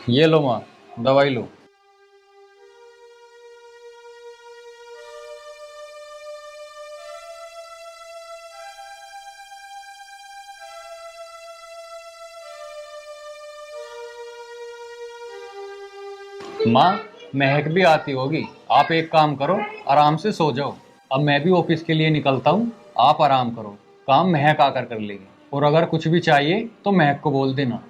ये लो माँ, दवाई लो। माँ, महक भी आती होगी। आप एक काम करो, आराम से सो जाओ। अब मैं भी ऑफिस के लिए निकलता हूँ। आप आराम करो, काम महक आकर कर लेगी। और अगर कुछ भी चाहिए तो महक को बोल देना।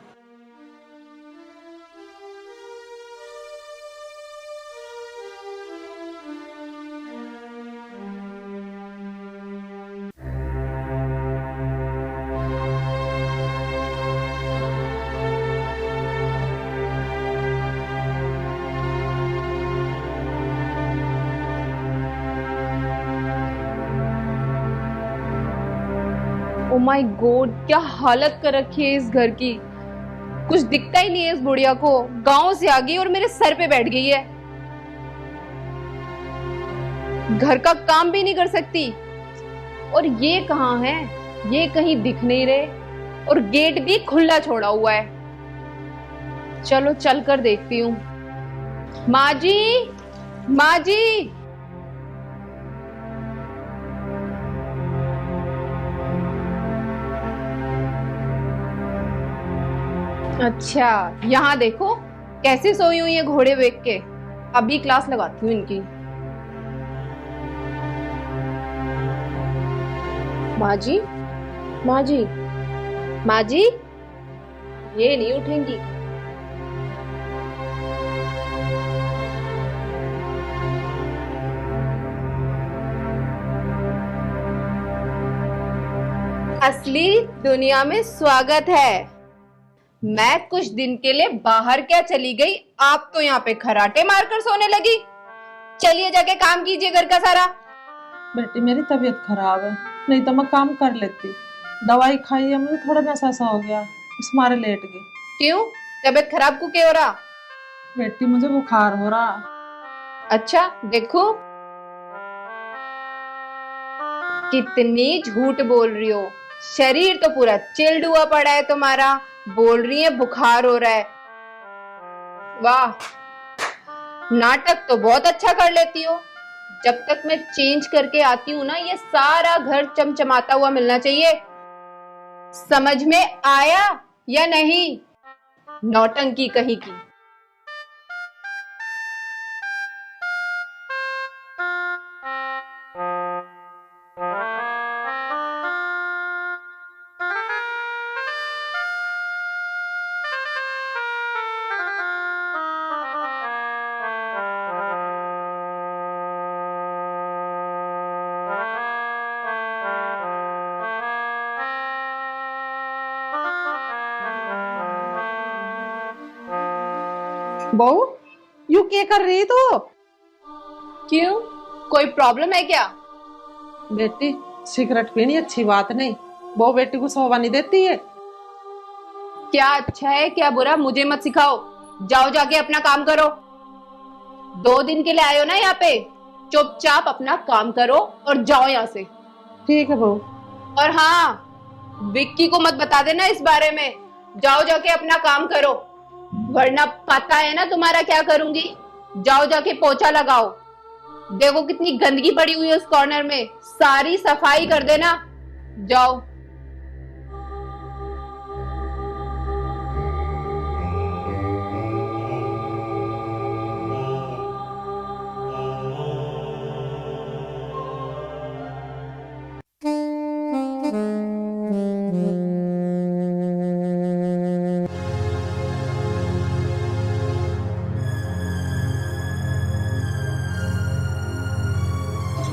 ओ माय गॉड, क्या हालत कर रखी है इस घर की। कुछ दिखता ही नहीं है इस बुढ़िया को। गांव से आ गई और मेरे सर पे बैठ गई है। घर का काम भी नहीं कर सकती। और ये कहाँ है? ये कहीं दिख नहीं रहे। और गेट भी खुला छोड़ा हुआ है। चलो चल कर देखती हूँ। माँ जी, माँ जी। अच्छा, यहाँ देखो कैसे सोई हुई है घोड़े बेच के। अभी क्लास लगाती हूँ इनकी। माँ जी, माँ जी, माँ जी। ये नहीं उठेंगी। असली दुनिया में स्वागत है। मैं कुछ दिन के लिए बाहर क्या चली गई, आप तो यहाँ पे खराटे मारकर सोने लगी। चलिए जाके काम कीजिए घर का सारा। बेटी मेरी तबीयत खराब है, नहीं तो मैं काम कर लेती। दवाई खाई है, मुझे थोड़ा नशा सा हो गया, इस मारे लेट गई। क्यों? तबीयत खराब को क्या हो रहा? बेटी मुझे बुखार हो रहा। अच्छा देखो, कितनी झूठ बोल रही हो। शरीर तो पूरा चिल्ड हुआ पड़ा है तुम्हारा। बोल रही है बुखार हो रहा है। वाह, नाटक तो बहुत अच्छा कर लेती हो। जब तक मैं चेंज करके आती हूँ ना, ये सारा घर चमचमाता हुआ मिलना चाहिए। समझ में आया या नहीं? नौटंकी कहीं की। बहू, यू क्या कर रही तू? क्यों, कोई प्रॉब्लम है क्या? बेटी सिगरेट पीनी अच्छी बात नहीं, वो बेटी को शोभा नहीं देती है। क्या अच्छा है क्या बुरा मुझे मत सिखाओ। जाओ जाके अपना काम करो। 2 दिन के लिए आए हो ना यहाँ पे, चुपचाप अपना काम करो और जाओ यहाँ से। ठीक है बहू। और हाँ, विक्की को मत बता देना इस बारे में। जाओ जाके अपना काम करो, वरना पता है ना तुम्हारा क्या करूंगी। जाओ जाके पोछा लगाओ। देखो कितनी गंदगी पड़ी हुई है उस कॉर्नर में, सारी सफाई कर देना। जाओ।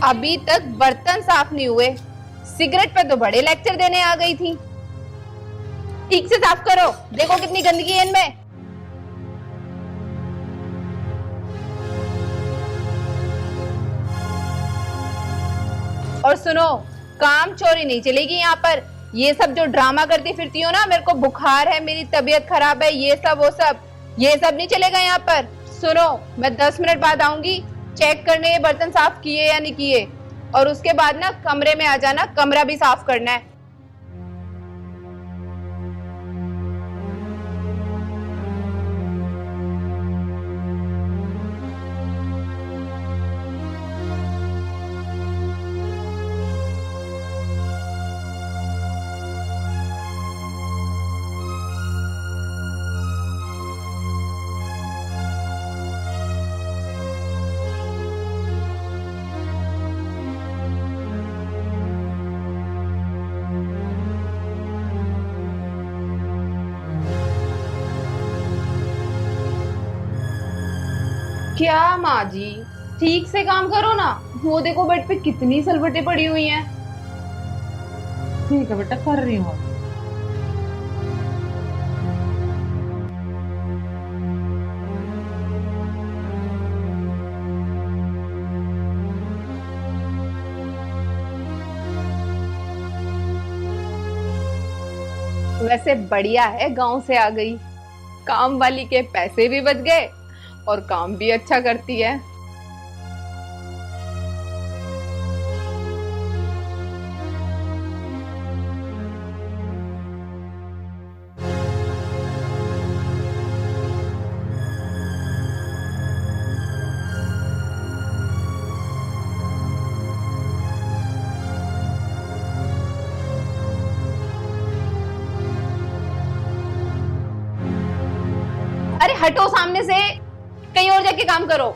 अभी तक बर्तन साफ नहीं हुए, सिगरेट पे तो बड़े लेक्चर देने आ गई थी। ठीक से साफ करो, देखो कितनी गंदगी है इनमें। और सुनो, काम चोरी नहीं चलेगी यहाँ पर। ये सब जो ड्रामा करती फिरती हो ना, मेरे को बुखार है, मेरी तबीयत खराब है, ये सब वो सब, ये सब नहीं चलेगा यहाँ पर। सुनो, मैं 10 मिनट बाद आऊंगी चेक करने ये बर्तन साफ किए या नहीं किए। और उसके बाद ना कमरे में आ जाना, कमरा भी साफ करना है। क्या माँ जी, ठीक से काम करो ना। वो देखो बेड पे कितनी सलवटें पड़ी हुई हैं। ठीक है बेटा, कर रही हूँ। वैसे बढ़िया है, गांव से आ गई। काम वाली के पैसे भी बच गए और काम भी अच्छा करती है। अरे हटो सामने से, कहीं और जाके काम करो।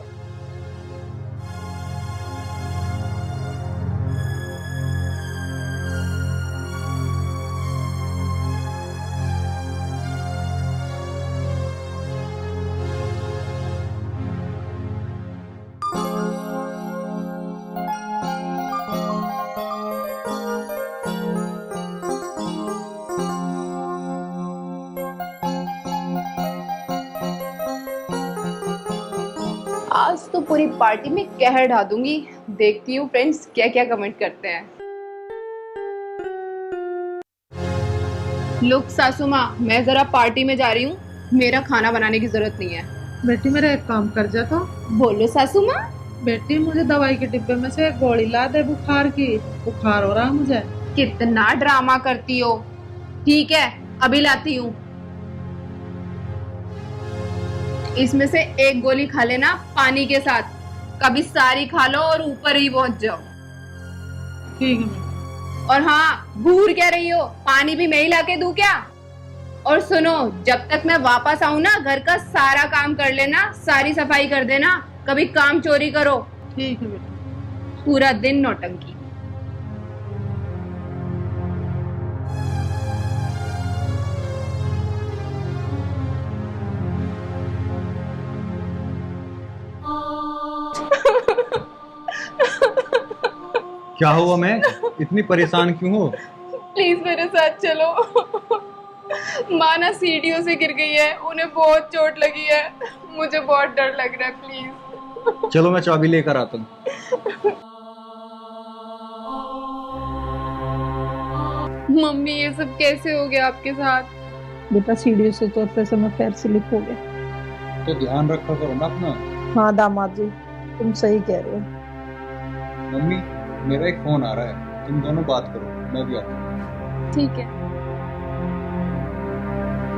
आज तो पूरी पार्टी में कहर ढा दूंगी। देखती हूँ फ्रेंड्स क्या क्या कमेंट करते हैं। लुक सासू माँ, मैं जरा पार्टी में जा रही हूँ, मेरा खाना बनाने की जरूरत नहीं है। बेटी मेरा एक काम कर जा तो। बोलो सासू माँ। बेटी मुझे दवाई के डिब्बे में से एक गोली ला दे बुखार की, बुखार हो रहा है मुझे। कितना ड्रामा करती हो। ठीक है, अभी लाती हूँ। इसमें से एक गोली खा लेना पानी के साथ, कभी सारी खा लो और ऊपर ही पहुंच जाओ। ठीक है। और हाँ, घूर क्या रही हो, पानी भी मैं ही लाके दूं क्या? और सुनो, जब तक मैं वापस आऊं ना, घर का सारा काम कर लेना, सारी सफाई कर देना, कभी काम चोरी करो। ठीक है बेटा। पूरा दिन नौटंकी। क्या हुआ मैं, इतनी परेशान क्यों हो? प्लीज मेरे साथ चलो। माँ ना सीढ़ियों से गिर गई है, उन्हें बहुत चोट लगी है, मुझे बहुत डर लग रहा है। प्लीज चलो मैं चाबी लेकर आता हूँ। मम्मी, ये सब कैसे हो गया आपके साथ? बेटा सीढ़ियों से उतरते समय पैर स्लिप हो गया। तो ध्यान रखा करो ना अपना। हाँ दामाद जी, तुम सही कह रहे हो। मम्मी, मेरा एक फोन आ रहा है, तुम दोनों बात करो, मैं भी आता हूँ। ठीक है।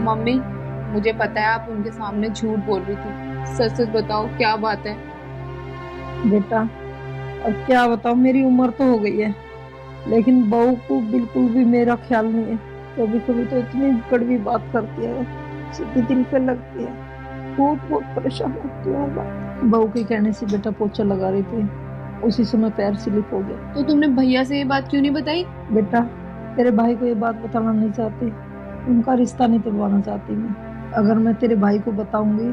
मम्मी, मुझे पता है आप उनके सामने झूठ बोल रही थी, सच सच बताओ क्या बात है? बेटा अब क्या बताऊं, मेरी उम्र तो हो गई है, लेकिन बहू को बिल्कुल भी मेरा ख्याल नहीं है। कभी कभी तो इतनी कड़वी बात करती है, सीधी दिल पे लगती है। बहुत परेशान होती हूँ। बहू के कहने से बेटा पोछा लगा रही थी, उसी समय पैर स्लिप हो गया। तो तुमने भैया से ये बात क्यों नहीं बताई? बेटा तेरे भाई को ये बात बताना नहीं चाहती, उनका रिश्ता नहीं तोड़वाना चाहती मैं। अगर मैं तेरे भाई को बताऊंगी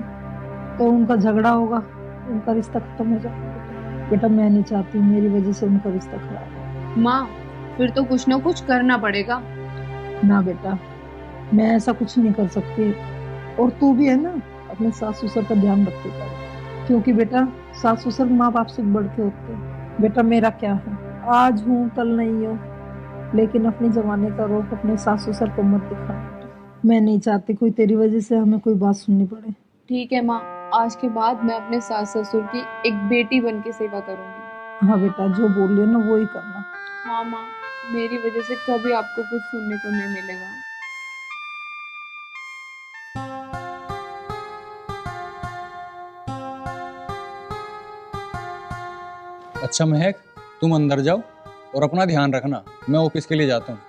तो उनका झगड़ा होगा, उनका रिश्ता खत्म हो जाएगा। बेटा मैं नहीं चाहती मेरी वजह से उनका रिश्ता खराब हो। माँ, फिर तो कुछ ना कुछ करना पड़ेगा। ना बेटा, मैं ऐसा कुछ नहीं कर सकती। और तू भी है ना, अपने सास ससुर का ध्यान रखे कर, क्योंकि बेटा सास ससुर माँ बाप से बढ़ के होते हैं। बेटा मेरा क्या है, आज हूँ कल नहीं हो, लेकिन अपने जमाने का रोक अपने सास ससुर को मत दिखा। मैं नहीं चाहती कोई तेरी वजह से हमें कोई बात सुननी पड़े। ठीक है माँ, आज के बाद मैं अपने सास ससुर की एक बेटी बन के सेवा करूंगी। हाँ बेटा, जो बोल रही है ना वो ही करना। हाँ माँ, मेरी वजह से कभी आपको कुछ सुनने को नहीं मिलेगा। अच्छा महक, तुम अंदर जाओ और अपना ध्यान रखना, मैं ऑफिस के लिए जाता हूँ।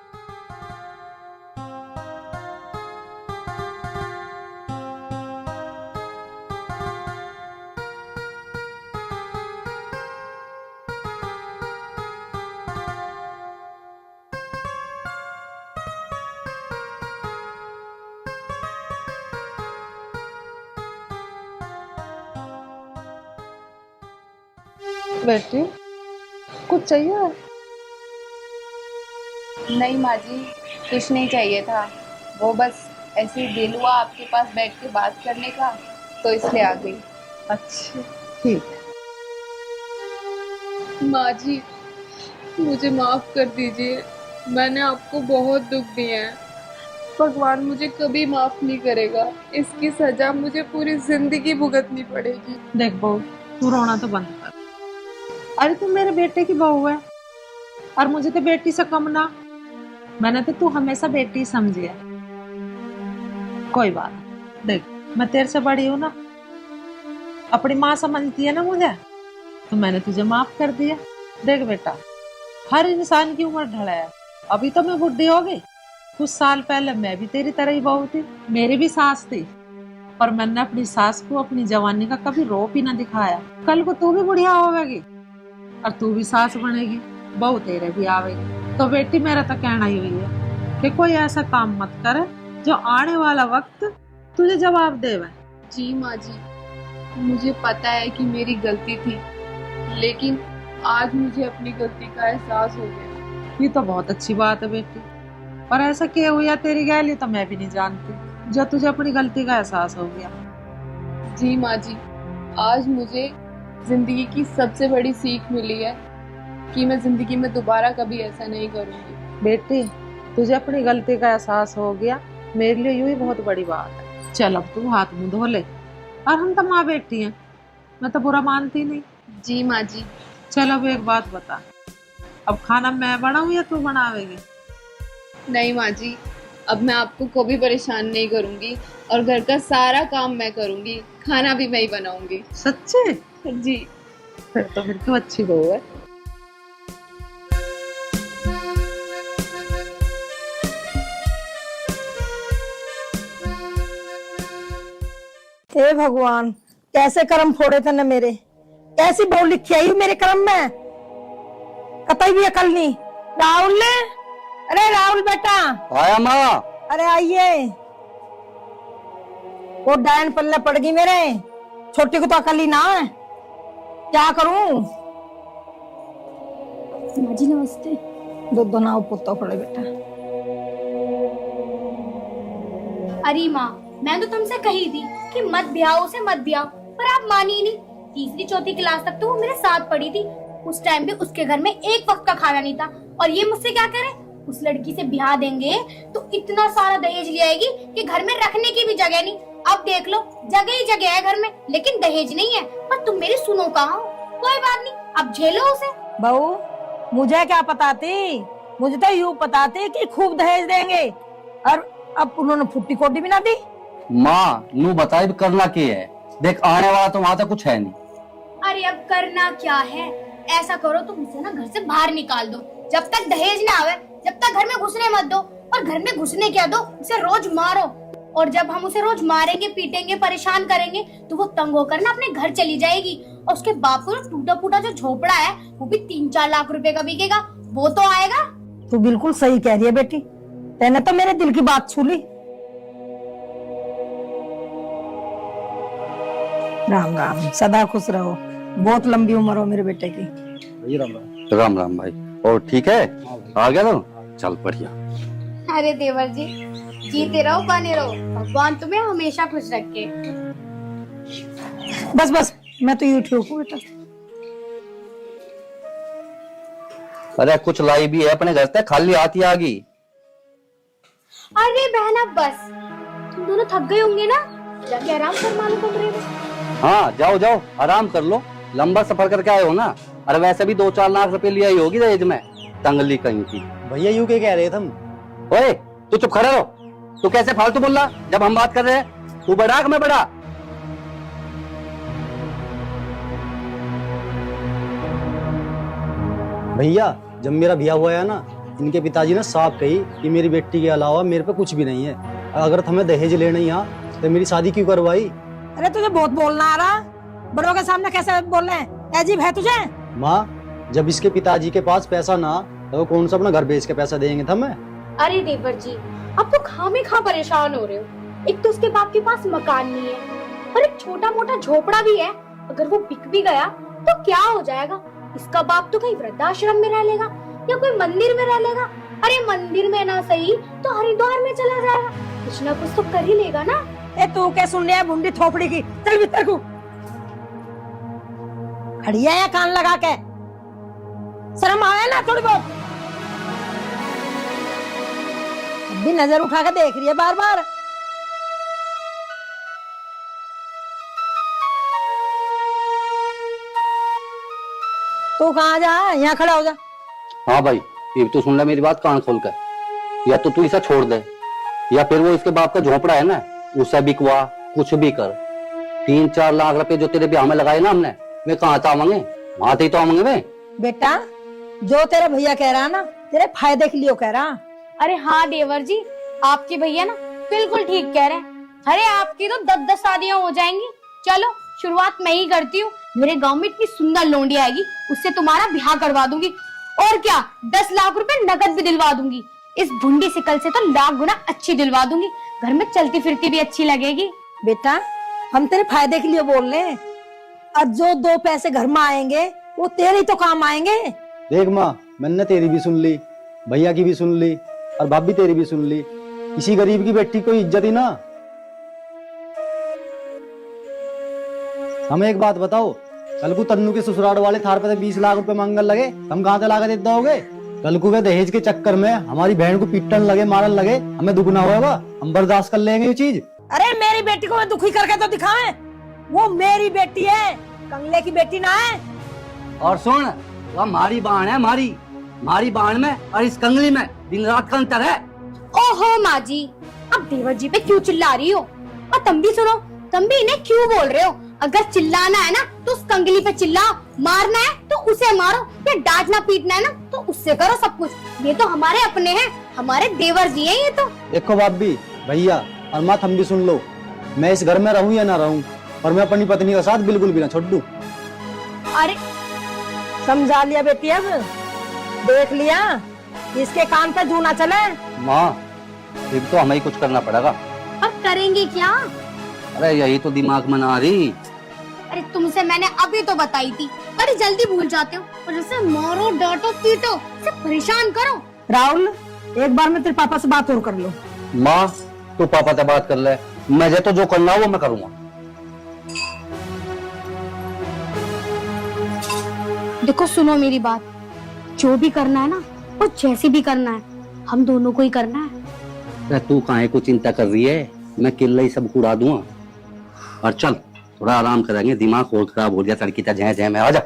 बेटी कुछ चाहिए? नहीं माँ जी, कुछ नहीं चाहिए था। वो बस ऐसे ही दिल हुआ आपके पास बैठ के बात करने का, तो इसलिए आ गई। अच्छा ठीक है। माँ जी, मुझे माफ कर दीजिए, मैंने आपको बहुत दुख दिए हैं। भगवान मुझे कभी माफ नहीं करेगा, इसकी सजा मुझे पूरी जिंदगी भुगतनी पड़ेगी। देख बहू, तू रोना तो बंद कर। अरे तू मेरे बेटे की बहू है और मुझे तो बेटी से कम ना। मैंने तो तू हमेशा बेटी समझी है। कोई बात नहीं। देख मैं तेरे से बड़ी हूँ ना, अपनी माँ समझती है ना मुझे, तो मैंने तुझे माफ कर दिया। देख बेटा, हर इंसान की उम्र ढला है। अभी तो मैं बुढ़ी हो गई, कुछ साल पहले मैं भी तेरी तरह ही बहू थी, मेरी भी सास थी, पर मैंने अपनी सास को अपनी जवानी का कभी रोप ही ना दिखाया। कल को तू भी बुढ़िया होगी और तू भी सास बनेगी, बहू तेरे भी आवेगी। तो बेटी मेरा तो कहना ही हुई है कि कोई ऐसा काम मत करे जो आने वाला वक्त तुझे जवाब देवे। जी माँ जी, मुझे पता है कि मेरी गलती थी, लेकिन आज मुझे अपनी गलती का एहसास हो गया। ये तो बहुत अच्छी बात है बेटी, और ऐसा क्या हुआ तेरी गैली तो मैं भी नहीं जानती जो तुझे अपनी गलती का एहसास हो गया। जी माँ जी, आज मुझे जिंदगी की सबसे बड़ी सीख मिली है कि मैं जिंदगी में दोबारा कभी ऐसा नहीं करूंगी। बेटी तुझे अपनी गलती का एहसास हो गया, मेरे लिए यूं ही बहुत बड़ी बात है। चल अब तू हाथ मुंह धो ले, और हम तो माँ बेटी हैं, मैं तो बुरा मानती नहीं। जी माँ जी। चल अब एक बात बता, अब खाना मैं बनाऊं या तू बनावेगी? नहीं माँ जी, अब मैं आपको कभी परेशान नहीं करूंगी और घर का सारा काम मैं करूंगी, खाना भी मैं ही बनाऊंगी। सच्चे? जी। फिर तो अच्छी बहू है। हे भगवान, कैसे कर्म फोड़े थे न मेरे, कैसी बहू लिखी आई मेरे कर्म में, कतई भी अकल नहीं। राहुल, अरे राहुल बेटा। आया माँ। अरे आइए। वो डायन पल्ले पड़ गई मेरे, छोटी को तो अकल ही ना है, क्या करूं। माँ जी नमस्ते। दो नाव पुत्ता पड़े बेटा। अरे माँ, मैं तो तुमसे कही थी कि मत ब्याहो से मत ब्याहो, पर आप मानी नहीं। तीसरी चौथी क्लास तक तो वो मेरे साथ पढ़ी थी, उस टाइम पे उसके घर में एक वक्त का खाना नहीं था, और ये मुझसे क्या करे, उस लड़की से ब्याह देंगे तो इतना सारा दहेज ले आएगी कि घर में रखने की भी जगह नहीं। अब देख लो, जगह ही जगह है घर में, लेकिन दहेज नहीं है। पर तुम मेरी सुनो कहाँ हो? कोई बात नहीं, अब झेलो उसे। बहू मुझे क्या पता थी, मुझे तो यूं पता थी कि खूब दहेज देंगे, और अब उन्होंने फुट्टी कोटी भी ना दी। माँ नू बताए भी करना क्या है, देख आने वाला तो वहां तक कुछ है नहीं। अरे अब करना क्या है, ऐसा करो तुम उसे ना घर से बाहर निकाल दो, जब तक दहेज ना आवे, जब तक घर में घुसने मत दो। और घर में घुसने क्या दो, उसे रोज मारो, और जब हम उसे रोज मारेंगे, पीटेंगे, परेशान करेंगे, तो वो तंग होकर ना अपने घर चली जाएगी। और उसके बाप को टूटा फूटा जो झोपड़ा है वो भी 3-4 लाख रुपए का बिकेगा, वो तो आएगा। तू बिल्कुल सही कह रही है बेटी, तेने तो मेरे दिल की बात छू ली। राम राम, सदा खुश रहो, बहुत लंबी उम्र हो मेरे बेटे की। राम राम भाई। और ठीक है, आ गया तो चल बढ़िया। अरे देवर जी, जीते रहो बने रहो, भगवान तुम्हें हमेशा खुश रखे। बस बस, मैं तो यूं ठीक हूँ बेटा। अरे कुछ लाई भी है अपने घर से, खाली आती आ गई। अरे बहना बस, तुम दोनों थक गए होंगे ना, जाके आराम फरमा लो कमरे में। हाँ जाओ जाओ आराम कर लो, लंबा सफर करके आए हो ना। अरे वैसे भी 2-4 लाख रुपए लिया ही होगी दहेज में, तंगली कहीं की। भैया यूं क्या कह रहे थे हम? ओए तू चुप खड़े रहो, तू कैसे फालतू बोल रहा जब हम बात कर रहे हैं? तू बड़ा कि मैं बड़ा? भैया जब मेरा ब्याह हुआ है ना, इनके पिताजी ने साफ कही कि मेरी बेटी के अलावा मेरे पे कुछ भी नहीं है, अगर तुम्हें दहेज लेना ही यहाँ तो मेरी शादी क्यों करवाई? अरे तुझे बहुत बोलना आ रहा, बड़ों के सामने कैसे बोल रहे हैं, अजीब है तुझे। माँ जब इसके पिताजी के पास पैसा ना, तो वो कौन सा अपना घर बेच के पैसा देंगे हमें? अरे देवर जी, अब तो खामेखा परेशान हो रहे हो। एक तो उसके बाप के पास मकान नहीं है, और एक छोटा मोटा झोपड़ा भी है, अगर वो बिक भी गया तो क्या हो जाएगा? इसका बाप तो कहीं वृद्धाश्रम में रह लेगा या कोई मंदिर में रह लेगा। अरे मंदिर में ना सही तो हरिद्वार में चला जाएगा, कुछ ना कुछ तो कर ही लेगा ना। ए तू क्या सुन रहा है बुंडी थोपड़ी की? चल भीतर को। खड़ी है या कान लगा के? शर्म आए ना थोड़ी बहुत? अब भी नजर उठा के देख रही है बार बार। तू कहाँ जा? यहाँ खड़ा हो जा। हाँ भाई, ये तो सुन ले मेरी बात कान खोल कर। या तो तू इसे छोड़ दे, या फिर वो इसके बाप का झोपड़ा है ना, उसे बिकवा, कुछ भी कर। 3-4 लाख रुपए जो तेरे ब्याह में लगाए ना हमने, वे कहाँ था मांगे? वहां थे तो मांगे वे। बेटा जो तेरा भैया कह रहा ना, तेरे फायदे के लिए कह रहा। अरे हाँ देवर जी, आपके भैया ना बिल्कुल ठीक कह रहे हैं। अरे आपकी तो 10-10 शादियां हो जाएंगी। चलो शुरुआत मैं ही करती हूँ। मेरे गांव में इतनी सुंदर लोंडी आएगी, उससे तुम्हारा ब्याह करवा दूंगी। और क्या, 10 लाख रुपए नकद भी दिलवा दूंगी। इस भुंडी सिकल से तो लाख गुना अच्छी दिलवा दूंगी, घर में चलती फिरती भी अच्छी लगेगी। बेटा हम तेरे फायदे के लिए बोल रहे हैं, और जो 2 पैसे घर में आएंगे वो तेरे ही तो काम आएंगे। देख माँ, मैंने तेरी भी सुन ली, भैया की भी सुन ली, और भाभी तेरी भी सुन ली। किसी गरीब की बेटी को इज्जत ही ना। हमें एक बात बताओ, कल को तन्नू के ससुराल वाले थार पे 20 लाख रुपए मांगने लगे, हम कहाँ से ला के देते होगे? कल को वे दहेज के चक्कर में हमारी बहन को पीटन लगे, मारन लगे, हमें दुगना होगा, हम बर्दाश्त कर लेंगे ये चीज? अरे मेरी बेटी को मैं दुखी करके तो दिखावे, वो मेरी बेटी है, कंगले की बेटी ना है। और सुन, वह मारी बाण है, मारी बाण में और इस कंगली में दिन रात का अंतर है। ओहो माँ जी, अब देवर जी पे क्यों चिल्ला रही हो? और तुम भी सुनो, तुम भी इन्हें क्यों बोल रहे हो? अगर चिल्लाना है ना तो उस कंगली पे चिल्लाओ, मारना है तो उसे मारो, या डांटना पीटना है ना तो उससे करो सब कुछ। ये तो हमारे अपने हैं, हमारे देवर जी हैं ये तो। देखो भाभी, भैया और माँ, हम भी सुन लो। मैं इस घर में रहूं या ना रहूं, और मैं अपनी पत्नी का साथ बिल्कुल भी ना छोड़ दूं। अरे समझा लिया बेटी, अब देख लिया, इसके कान पे जू ना चले। माँ, फिर तो हमें ही कुछ करना पड़ेगा। अब करेंगे क्या? अरे यही तो दिमाग में ना आ रही। अरे तुमसे मैंने अभी तो बताई थी, अरे जल्दी भूल जाते हो। और जैसे मारो, डांटो, पीटो, से परेशान करो। राहुल एक बार मैं तेरे पापा से बात और कर लो। माँ तू पापा से बात कर ले, मुझे तो जो करना हो वो मैं करूँगा। देखो सुनो मेरी बात, जो भी करना है ना वो जैसे भी करना है, हम दोनों को ही करना है। अरे तू काहे को चिंता कर रही है, मैं किल्ला ही सब उड़ा दूंगा। और चल थोड़ा आराम करेंगे, दिमाग और खराब हो गया तड़की ता जय जय में। आ जा।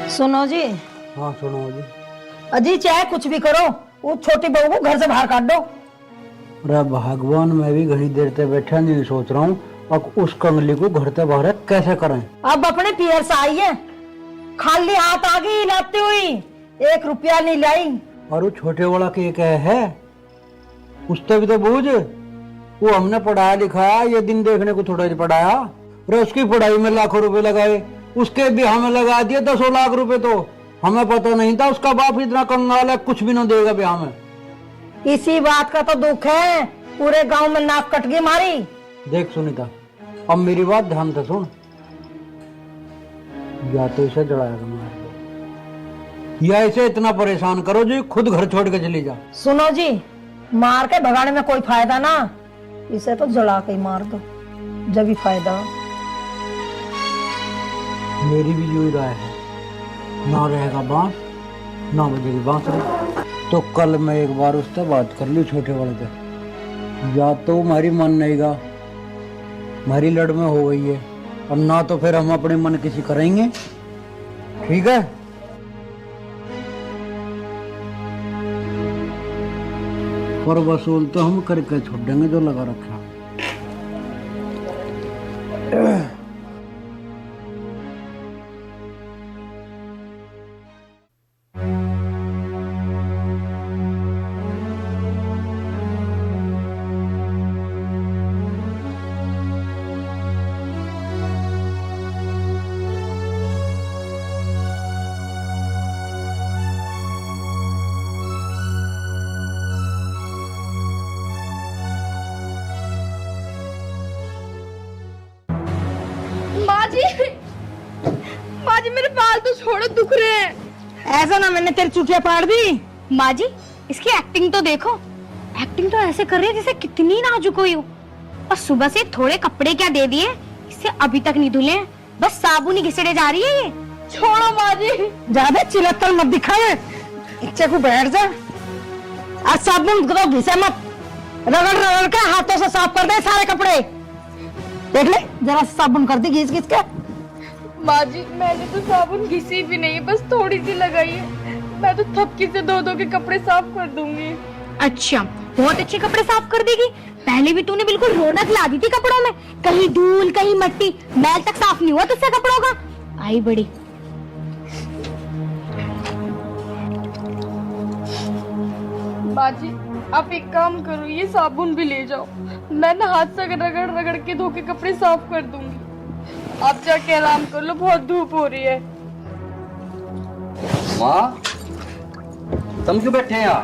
सुनो जी। हाँ सुनो जी। अजी चाहे कुछ भी करो, वो छोटी बहू को घर से बाहर काट दो। अरे भगवान, मैं भी घड़ी देर से बैठा नहीं सोच रहा हूँ अब उस कंगली को घर से बाहर कैसे करें। अब अपने पियर से आई है, खाली हाथ आ गई लाती हुई, 1 रुपया नहीं लाई। और वो छोटे वाला के क्या है, उससे भी तो बूझ, वो हमने पढ़ाया लिखाया, ये दिन देखने को थोड़ा ही पढ़ाया। अरे उसकी पढ़ाई में लाखों रुपए लगाए, उसके भी हमें लगा दिए 10 लाख रुपए। तो हमें पता नहीं था उसका बाप इतना कंगाल है, कुछ भी ना देगा ब्याह में। इसी बात का तो दुख है, पूरे गांव में नाक कट गई मारी। देख सुनीता, अब मेरी बात ध्यान से सुन, या तो इसे जड़ाएगा मार दो, या इसे इतना परेशान करो जी खुद घर छोड़ के चली जा। सुनो जी, मार के भगाने में कोई फायदा ना, इसे तो जला के ही मार दो, जब भी फायदा। मेरी भी यही राय है, ना रहेगा बांस ना बजेगी बांसुरी। तो कल मैं एक बार उससे बात कर ली छोटे वाले से, या तो हमारी मन नहीं गा, हमारी लड़ में हो गई है, और ना तो फिर हम अपने मन किसी करेंगे। ठीक है, पर वसूल तो हम करके छोड़ देंगे जो लगा रखा। माँ जी मेरे बाल तो छोड़ो, दुख रहे हैं। ऐसा ना मैंने तेरी चुटिया पाड़ दी। माँ जी इसकी एक्टिंग तो देखो, एक्टिंग तो ऐसे कर रही है जैसे कितनी नाजुक हुई हो। और सुबह से थोड़े कपड़े क्या दे दिए, इससे अभी तक नहीं धुले, बस साबुन ही घिसड़े जा रही है ये। छोड़ो माँ जी। ज्यादा चिल्लत मत दिखावे, इच्छे को बैठ जा। आज साबुन को घिसे मत, रगड़ रगड़ के हाथों से साफ कर दे सारे कपड़े। देख ले जरा साबुन कर दी घिस घिस के। माँ जी मैंने तो साबुन घिसी भी नहीं, बस थोड़ी सी लगाई है। मैं तो थपकी से धो के कपड़े साफ कर दूंगी। अच्छा बहुत अच्छे कपड़े साफ कर देगी। पहले भी तूने बिल्कुल रौनक ला दी थी कपड़ों में, कहीं धूल कहीं मट्टी, मैल तक साफ नहीं हुआ तुझसे कपड़ों का। आई बड़ी। माँ जी आप एक काम करो, ये साबुन भी ले जाओ, मैं ना हाथ से रगड़ रगड़ के धो के कपड़े साफ कर दूंगी। आप जाके आराम कर लो, बहुत धूप हो रही है। माँ तुम क्यों बैठे हैं यहाँ?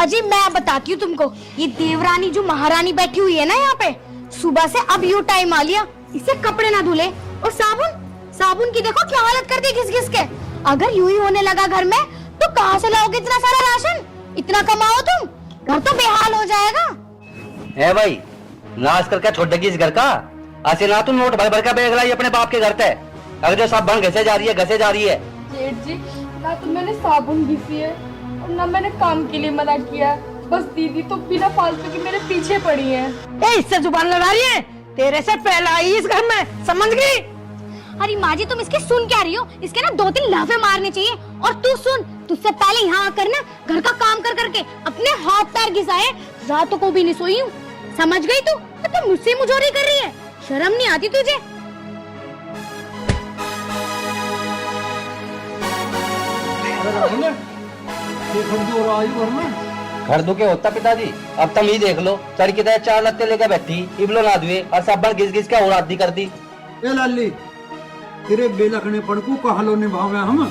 अजी मैं बताती हूँ तुमको, ये देवरानी जो महारानी बैठी हुई है ना यहाँ पे, सुबह से अब यू टाइम आ लिया, इससे कपड़े ना धुले। और साबुन की देखो क्या हालत कर दी घिस घिस के। अगर यूं ही होने लगा घर में तो कहाँ से लाओगे इतना सारा राशन? इतना कमाओ तुम, घर तो बेहाल हो जाएगा। है भाई नाश करके छोड़ देगी इस घर का। ऐसे ना तुम नोट भर भर का बैग लाई अपने बाप के घर पे, अगर जो सब बन घसे जा रही है। जेठ जी ना तो मैंने साबुन घिसी है और ना मैंने काम के लिए मना किया, बस दीदी तो बिना फालतू की मेरे पीछे पड़ी है। इससे जुबान लड़ा रही है, तेरे से पहला आई इस घर में, समझ गई? अरे माँ जी तुम इसके सुन क्या रही हो? इसके ना 2-3 लाफे मारने चाहिए। और तू सुन, तुझसे पहले यहाँ आकर ना घर का काम कर करके अपने हाथ पैर घिसाए, रातों को भी नहीं सोई हूँ, समझ गई तू? तो मुझसे मुजोरी कर रही है, शर्म नहीं आती तुझे? घर दुखे होता पिताजी, अब तुम ही देख लो, सर की तरह 4 लत्ते लेकर बैठी, इबलो ना दुए और सब बन घिस घिस के और आदि कर दी। ए लाली तेरे बेलखने पड़ को कहा लो निभावे हम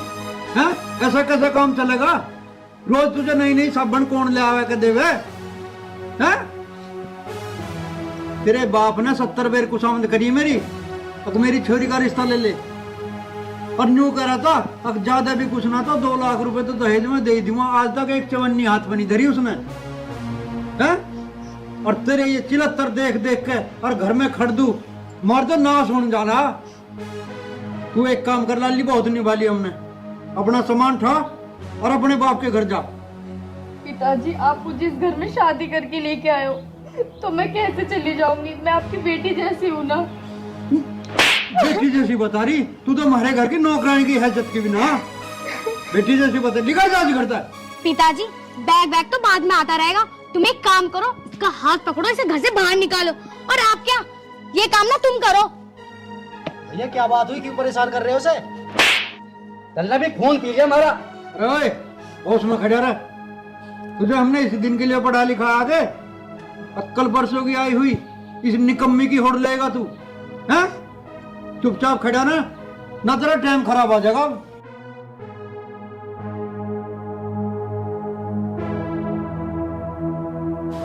हैं? ऐसा कैसे काम चलेगा? रोज तुझे नई नई साबन कौन ले आवे के देवे हैं? तेरे बाप ने 70 बेर कुशामद करी मेरी, अब मेरी छोरी का रिश्ता ले ले। और न्यू कह रहा था अब ज्यादा भी कुछ ना तो 2 लाख रुपए तो दहेज में दे दूंगा। आज तक एक चवन्नी हाथ में नहीं धरी उसने हैं? और तेरे ये चिलत्तर देख देख के और घर में खड़ दू मार तो नाश होने जाना। तू एक काम कर लाली, बहुत निभा ली हमने, अपना सामान उठा और अपने बाप के घर जा। पिताजी आप मुझे इस घर में शादी करके लेके आए हो, तो मैं कैसे चली जाऊंगी? मैं आपकी बेटी जैसी हूँ ना। बेटी जैसी बता रही? तू तो हमारे घर की नौकरानी की हैसियत की भी ना। बेटी जैसी बता, निकल जा करता है। पिताजी बैग तो बाद में आता रहेगा, तुम एक काम करो, इसका हाथ पकड़ो, इसे घर से बाहर निकालो। और आप क्या, ये काम ना तुम करो। भैया क्या बात हुई, क्यों परेशान कर रहे हो उसे? तल्ला भी खून पी गया हमारा। ओए होश में खड़ा रह, तुझे हमने इस दिन के लिए पढ़ा लिखा आगे, कल परसों की आई हुई इस निकम्मी की होड़ लेगा तू हैं? चुपचाप खड़ा ना तेरा टाइम खराब हो जाएगा।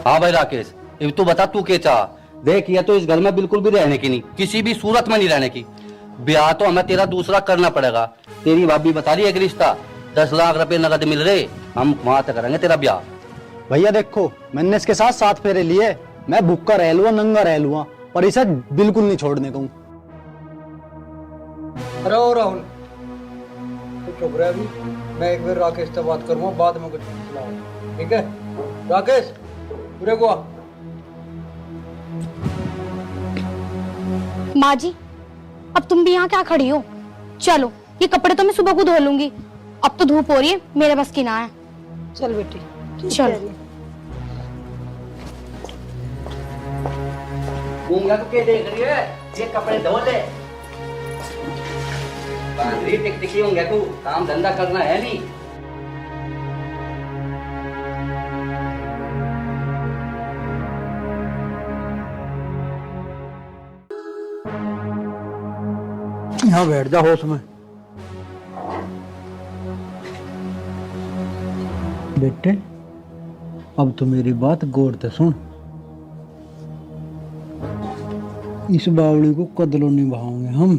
हाँ भाई राकेश, अब तू बता तू क्या चाह? देख ये तो इस घर में बिल्कुल भी रहने की नहीं, किसी भी सूरत में नहीं रहने की। ब्याह तो हमें तेरा दूसरा करना पड़ेगा। तेरी भाभी बता रही है कि रिश्ता 10 लाख रुपए नगद मिल रहे, हम वहां तक करेंगे तेरा ब्याह। भैया देखो मैंने इसके साथ 7 फेरे लिए, मैं भूखा रह लूंगा नंगा रह लूंगा, पर इसे बिल्कुल नहीं छोड़ने को। अरे ओ राहुल तू चुप रह अभी, मैं एक बार राकेश से बात करूंगा, बाद में कुछ सुनाऊंगा, ठीक है? राकेश पूरे को माँ जी अब तुम भी यहाँ क्या खड़ी हो? चलो ये कपड़े तो मैं सुबह को धो लूंगी, अब तो धूप हो रही है, मेरे बस की ना है। चल बेटी चल। गूंगा तो क्या देख रही है? ये कपड़े धो ले। बांधरी टिकटिकी होंगे तू, काम धंधा करना है नहीं। यहाँ बैठ जा होश में। बेटे अब तो मेरी बात गौर से सुन। इस बावड़ी को कदलों निभाओगे हम।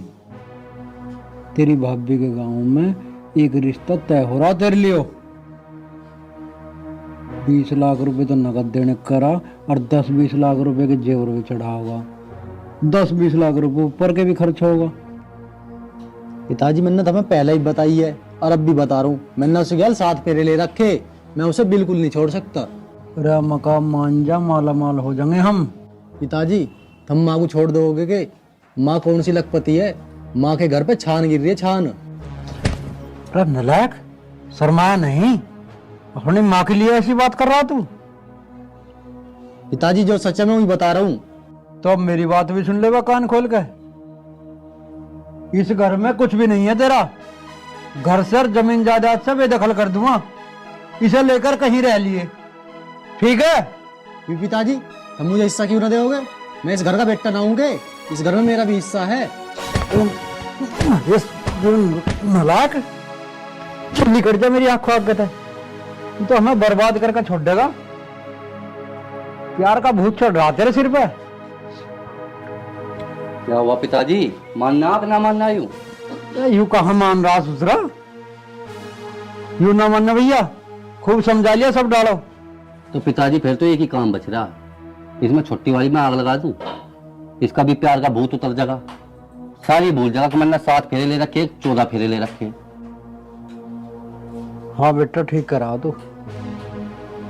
तेरी भाभी के गांव में एक रिश्ता तय हो रहा तेरे लिए। 20 लाख रुपए तो नकद देने करा और 10-20 लाख रुपए के जेवर भी चढ़ा होगा। 10-20 लाख रुपए ऊपर के भी खर्च होगा। पिताजी मैंने तुम्हें पहले ही बताई है और अब भी बता रहा हूँ, मैंने उसे गया 7 फेरे ले रखे, मैं उसे बिल्कुल नहीं छोड़ सकता। अरे मकाम मान जा, माला माल हो जाएंगे हम। पिताजी तुम माँ को छोड़ दोगे के? माँ कौन सी लखपति है, माँ के घर पे छान गिर रही है, छान। अरे नलायक, शर्माया नहीं? अपनी माँ के लिए ऐसी बात कर रहा तू? पिताजी जो सच है मैं वही बता रहा हूँ। तो अब मेरी बात भी सुन ले बा कान खोल के। इस घर में कुछ भी नहीं है तेरा। घर से जमीन जायदाद से बेदखल कर दूंगा, इसे लेकर कहीं रह लिए, ठीक है? पिताजी तुम मुझे हिस्सा क्यों ना दोगे? मैं इस घर का बेटा ना हूँ के? इस घर में मेरा भी हिस्सा है। नलायक, चुल्ली कट जा मेरी आंखों आगे तक। तू तो हमें बर्बाद करके छोड़ देगा। प्यार का भूत चढ़ रहा तेरे सिर पे। क्या हुआ पिताजी, मानना आप ना मानना? यूं कहाँ मान रहा ससुरा? यूं ना मानना भैया, खूब समझा लिया, सब डालो। तो पिताजी फिर तो एक ही काम बच रहा, इसमें छुट्टी वाली में आग लगा दूं, इसका भी प्यार का भूत उतर जाएगा, सारी भूल जाएगा कि मैंने 7 फेरे ले रखे, 14 फेरे ले रखे। हाँ बेटा, ठीक करा तू।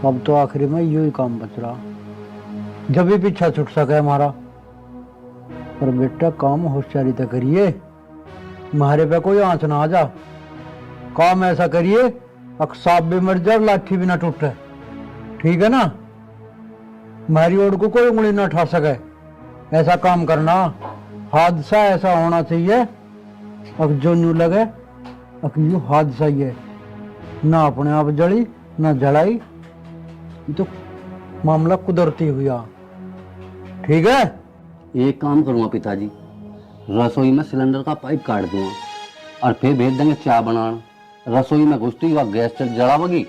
अब तो आखिरी में यू ही काम बच रहा, जब भी पीछा छूट सके हमारा। पर बेटा काम होशियारी तक करिए, मारे पे कोई आंच ना आ जा। काम ऐसा करिए सांप भी मर जाए, लाठी भी ना टूटे, ठीक है ना? मारी ओर को कोई उंगली ना उठा सके, ऐसा काम करना। हादसा ऐसा होना चाहिए अब जो न्यू लगे अब यू हादसा ही है, ना अपने आप जली ना जलाई, ये तो मामला कुदरती हुआ, ठीक है? एक काम करूंगा पिताजी, रसोई में सिलेंडर का पाइप काट दूंगा और फिर भेज देंगे चाय बनाना। रसोई में घुसती हुआ गैस जलावगी,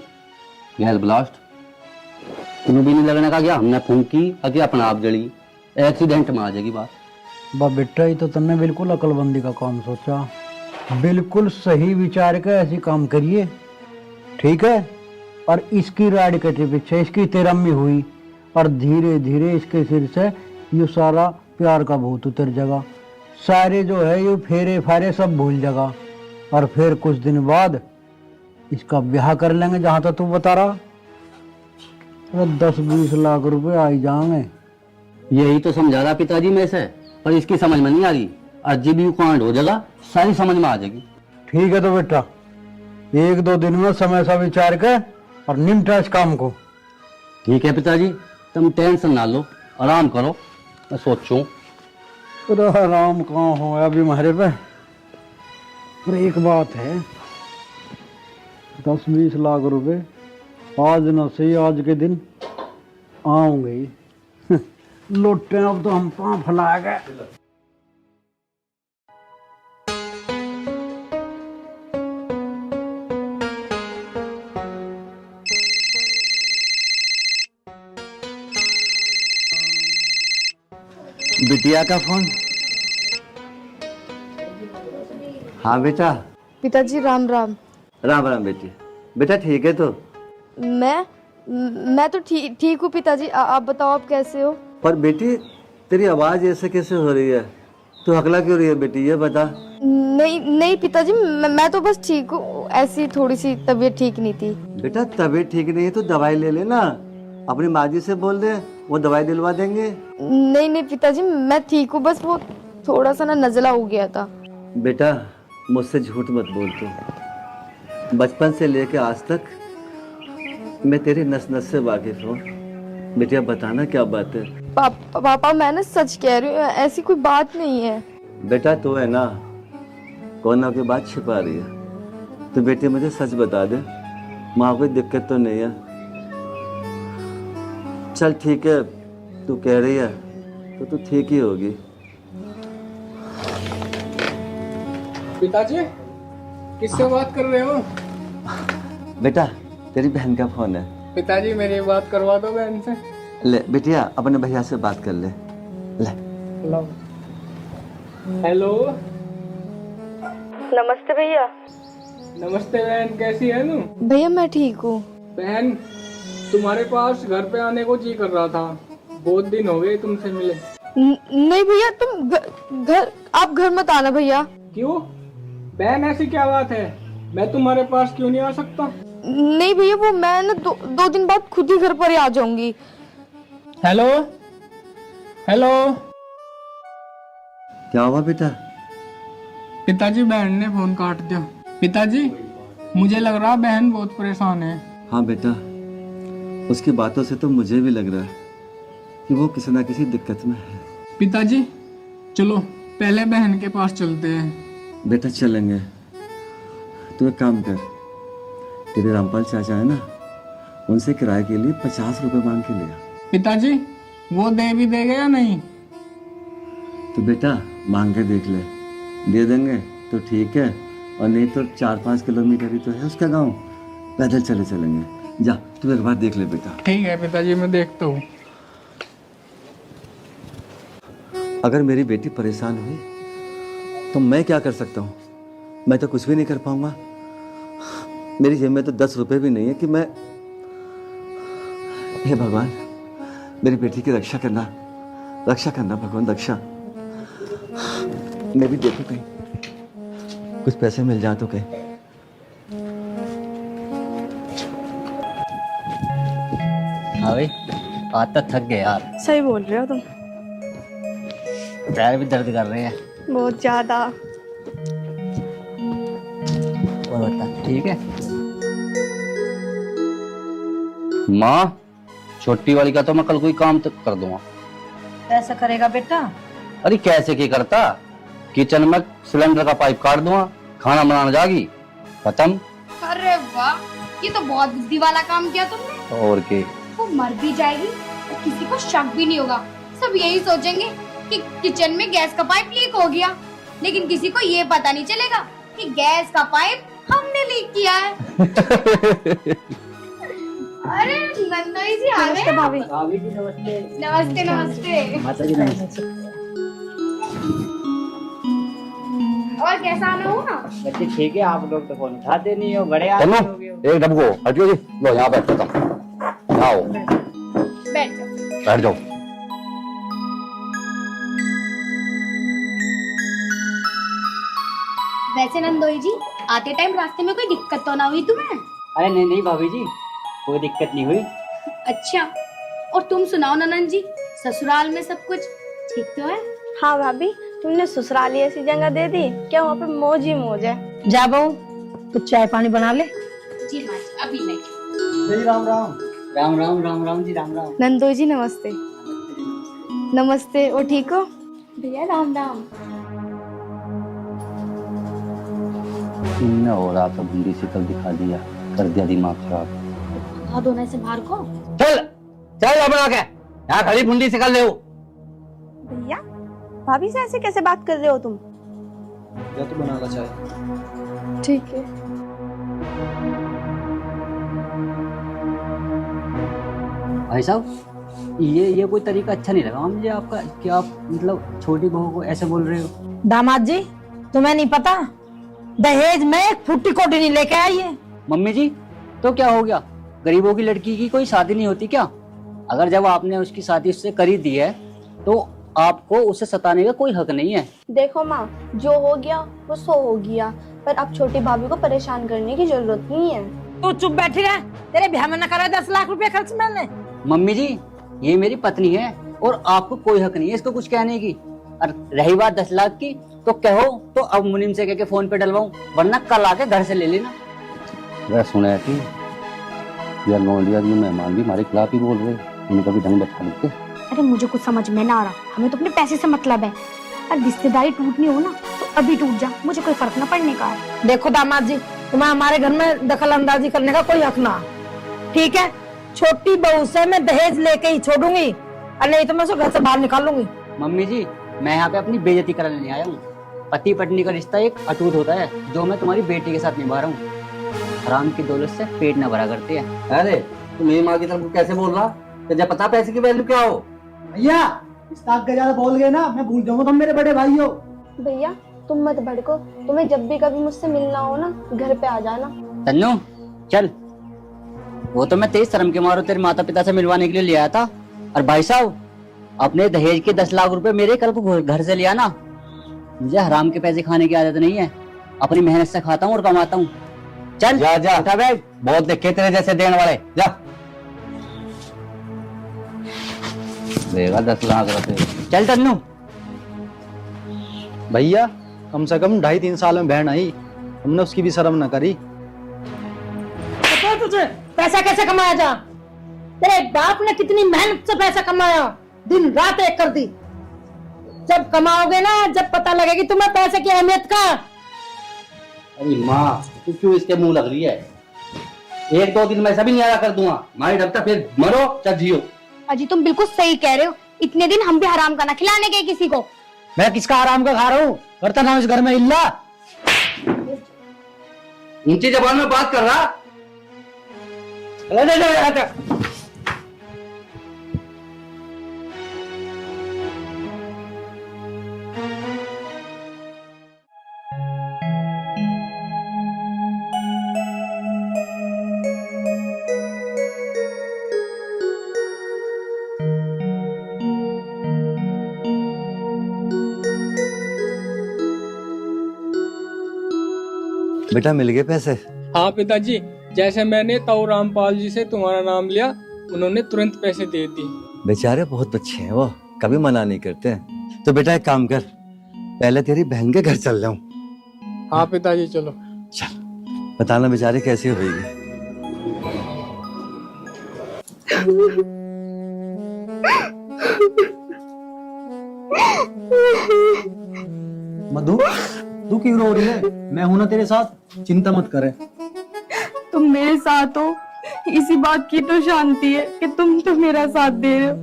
गैस ब्लास्ट। तुम्हें भी नहीं लगने का क्या हमने फूंकी कि अपना आप जली, एक्सीडेंट में आ जाएगी बात। बा बेटा, ये तो तुमने बिल्कुल अकलबंदी का काम सोचा, बिल्कुल सही विचार के ऐसी काम करिए, ठीक है? और इसकी राड के पीछे इसकी तेरम्मी हुई और धीरे धीरे इसके सिर से ये सारा प्यार का भूत उतर जाएगा, सारे जो है ये फेरे फारे सब भूल जाएगा, और फिर कुछ दिन बाद इसका ब्याह कर लेंगे जहां तक तू बता रहा। 10-20 लाख रुपए आ ही जाएंगे। यही तो समझा रहा पिताजी में से, पर इसकी समझ में नहीं आ रही। अजीब यू कांड हो जाएगा, सारी समझ में आ जाएगी। ठीक है तो बेटा, 1-2 दिन में समय सा विचार कर और निपटा इस काम को। ठीक है पिताजी, तुम टेंशन ना लो, आराम करो, मैं सोचूं। अरे आराम कहाँ हो अभी हमारे पे। पर एक बात है, 10-20 लाख रुपए आज न सही आज के दिन आऊंगे ही। लौटे अब तो हम पाँव फैला गए। बिटिया का फोन। हाँ बेटा। पिताजी राम राम। राम राम बेटी। बेटा ठीक है तो? मैं तो ठीक हूँ पिताजी, आप बताओ आप कैसे हो? पर बेटी तेरी आवाज ऐसे कैसे हो रही है? तू हकला क्यों रही है बेटी, ये बता। नहीं पिताजी, मैं तो बस ठीक हूँ, ऐसी थोड़ी सी तबीयत ठीक नहीं थी। बेटा तबीयत ठीक नहीं है तो दवाई ले लेना, अपनी माँ जी से बोल दे, वो दवाई दिलवा देंगे। नहीं पिताजी, मैं ठीक हूँ, बस वो थोड़ा सा ना नजला हो गया था। बेटा मुझसे झूठ मत बोल तू, बचपन से लेके आज तक मैं तेरी नस नस से वाकिफ हूँ। बेटिया बताना क्या बात है? पापा मैं ना सच कह रही हूँ, ऐसी कोई बात नहीं है। बेटा तू है ना कोना की बात छिपा रही है, तो बेटी मुझे सच बता दे, माँ कोई दिक्कत तो नहीं है? चल ठीक है, तू कह रही है तो तू ठीक ही होगी। पिताजी किससे बात कर रहे हो? बेटा तेरी बहन का फोन है। पिताजी मेरी बात करवा दो बहन से। ले बिटिया अपने भैया से बात कर ले। ले हेलो। नमस्ते भैया। नमस्ते बहन, कैसी है तू? भैया मैं ठीक हूँ। बहन, तुम्हारे पास घर पे आने को जी कर रहा था, बहुत दिन हो गए तुमसे मिले। नहीं भैया, तुम घर आप घर मत आना भैया। क्यों बहन, ऐसी क्या बात है? मैं तुम्हारे पास क्यों नहीं आ सकता? नहीं भैया, वो मैं ना दो दिन बाद खुद ही घर पर ही आ जाऊंगी। Hello hello. क्या हुआ बेटा? पिताजी, बहन ने फोन काट दिया। पिताजी, मुझे लग रहा बहन बहुत परेशान है। हाँ बेटा, उसकी बातों से तो मुझे भी लग रहा है कि वो किसी ना किसी दिक्कत में है। पिताजी, चलो पहले बहन के पास चलते हैं। बेटा चलेंगे, तू एक काम कर, तेरे रामपाल चाचा है ना, उनसे किराए के लिए 50 रुपए मांग के ले आ। पिताजी, वो दे भी देगा या नहीं? तो बेटा मांग के देख ले, दे देंगे तो ठीक है, और नहीं तो 4-5 किलोमीटर ही तो है उसका गांव, पैदल चले चलेंगे। जा तू एक बार देख ले बेटा। ठीक है पिताजी, मैं देखता हूँ। अगर मेरी बेटी परेशान हुई तो मैं क्या कर सकता हूँ? मैं तो कुछ भी नहीं कर पाऊंगा। मेरी जेब में तो 10 रुपए भी नहीं है कि मैं, हे भगवान मेरी बेटी की रक्षा करना भगवान, रक्षा। मैं भी देखूं कहीं कुछ पैसे मिल जाए तो कहीं। हाँ भाई, आज तो थक गए यार, सही बोल रहे हो तुम, पैर भी दर्द कर रहे हैं। बहुत ज्यादा। और बता, ठीक है? माँ, छोटी वाली का तो मैं कल कोई काम तक कर दूंगा। कैसे करेगा बेटा? अरे कैसे की करता, किचन में सिलेंडर का पाइप काट दूंगा, खाना बनाना जागी, खत्म। अरे वाह, ये तो बहुत बुद्धि वाला काम किया तुमने। और के वो मर भी जाएगी और किसी को शक भी नहीं होगा। सब यही सोचेंगे कि किचन में गैस का पाइप लीक हो गया, लेकिन किसी को ये पता नहीं चलेगा कि गैस का पाइप हमने लीक किया है। अरे नंदोई जी आ गए। नमस्ते भाभी। भाभी जी नमस्ते। नमस्ते नमस्ते। माता जी नमस्ते। और कैसा आना हुआ? बच्चे ठीक है, आप लोग तो फोन उठाते नहीं हो, बड़े चलो आदमी हो गए हो। एक डब्बो हटियो जी, लो यहाँ बैठ जाओ, आओ बैठ जाओ। बैठ जाओ। वैसे नंदोई जी, आते टाइम रास्ते में कोई दिक्कत तो ना हुई तुम्हें? अरे नहीं नहीं भाभी जी, कोई दिक्कत नहीं हुई। अच्छा, और तुम सुनाओ ननन जी, ससुराल में सब कुछ ठीक तो है? हाँ भाभी, तुमने ससुराली ऐसी जगह दे दी क्या, वहाँ पे मौज ही मौज है। जा बहू, कुछ चाय पानी बना ले। जी हाँ जी, अभी नहीं। राम राम। राम राम राम राम जी, राम राम। नंदोई जी नमस्ते। नमस्ते, और ठीक हो? भैया राम राम। तुमने हो रहा था, भिंडी से कल दिखा दिया, कर दिया दिमाग खराब। धो दो ना इसे बाहर को। चल चल बना के, यहाँ खड़ी भुंडी से कर ले। भैया, भाभी से ऐसे कैसे बात कर रहे हो तुम? या तो बना ला चाय। ठीक है। भाई साहब, ये कोई तरीका अच्छा नहीं लगा मुझे आपका, कि आप मतलब छोटी बहू को ऐसे बोल रहे हो। दामाद जी, तुम्हें नहीं पता, दहेज में एक फुट्टी कोटी नहीं लेके आई है। मम्मी जी, तो क्या हो गया, गरीबों की लड़की की कोई शादी नहीं होती क्या? अगर जब आपने उसकी शादी उससे करी दी है तो आपको उसे सताने का कोई हक नहीं है। देखो माँ, जो हो गया वो सो हो गया, पर अब छोटी भाभी को परेशान करने की जरूरत नहीं है। तू चुप बैठी रह, तेरे ब्याह में न करा 10 लाख रुपए खर्च मैंने। मम्मी जी, ये मेरी पत्नी है और आपको कोई हक नहीं है इसको कुछ कहने की। और रही बात 10 लाख की, तो कहो तो अब मुनीम से कह के फोन पे डलवाऊं, वरना कल आके घर से ले लेना। वह सुना कि यार नौलिया ये मेहमान भी हमारे खिलाफ ही बोल रहे, उन्हें कभी ढंग बैठा लेते। अरे मुझे कुछ समझ में ना आ रहा, हमें तो अपने पैसे से मतलब है। और रिश्तेदारी टूटनी हो ना तो अभी टूट जा, मुझे कोई फर्क न पड़ने का है। देखो दामाद जी, तुम्हें हमारे घर में दखल अंदाजी करने का कोई हक ना, ठीक है? छोटी बहू से मैं दहेज लेके ही छोड़ूंगी, और नहीं तो मैं उसे घर से बाहर निकालूंगी। मम्मी जी, मैं यहाँ पे अपनी बेइज्जती कराने नहीं आया हूँ। पति पत्नी का रिश्ता एक अटूट होता है, जो मैं तुम्हारी बेटी के साथ निभा रहा हूँ। हराम की दौलत से पेट न भरा करते हैं। अरे तुम मेरी माँ की तरफ कैसे बोल रहा? तुझे पता पैसे की वैल्यू क्या हो? भैया, इस ताक के ज्यादा बोल गए ना, मैं भूल जाऊंगा तुम मेरे बड़े भाई हो। भैया तुम मत भड़को, तुम्हें जब भी कभी मुझसे मिलना हो ना घर पे आ जाना। तन्नू चल, वो तो मैं तेज शर्म के मारो तेरे माता पिता से मिलवाने के लिए ले आया था। और भाई साहब, अपने दहेज के 10 लाख रुपए मेरे कल को घर से ले आना। मुझे हराम के पैसे खाने की आदत नहीं है, अपनी मेहनत से खाता हूँ और कमाता हूँ। चल जा जा, उठा बैग, बहुत देखे तेरे जैसे देने वाले। जा देगा 10 लाख रुपए। चल तन्नू। भैया कम से कम 2.5-3 साल में बहन आई, हमने उसकी भी शर्म न करी। पता है तुझे पैसा कैसे कमाया जा? तेरे बाप ने कितनी मेहनत से पैसा कमाया, दिन रात एक कर दी। जब कमाओगे ना, जब पता लगेगी तुम्हें पैसे की अहमियत का। अरे माँ, तू क्यों इसके मुंह लग रही है? 1-2 दिन में ऐसा भी नहीं आया कर दूंगा, मारी ढबता फिर मरो चाहे जियो। अजी तुम बिल्कुल सही कह रहे हो, इतने दिन हम भी हराम का ना खिलाने गए किसी को। मैं किसका आराम का खा रहा हूँ? करता ना इस घर में इल्ला। ऊंची जबान में बात कर रहा। बेटा मिल गए पैसे? हाँ पिताजी, जैसे मैंने ताऊ रामपाल जी से तुम्हारा नाम लिया, उन्होंने तुरंत पैसे दे दिए। बेचारे बहुत अच्छे हैं वो, कभी मना नहीं करते। तो बेटा एक काम कर, पहले तेरी बहन के घर चल जाऊं। हाँ पिताजी चलो। चल, बताना बेचारे कैसी होगी। मधु, तू क्यों रो रही है? मैं हूं ना तेरे साथ, चिंता मत करे। तुम मेरे साथ हो, इसी बात की तो शांति है कि तुम तो मेरा साथ दे रहे हो,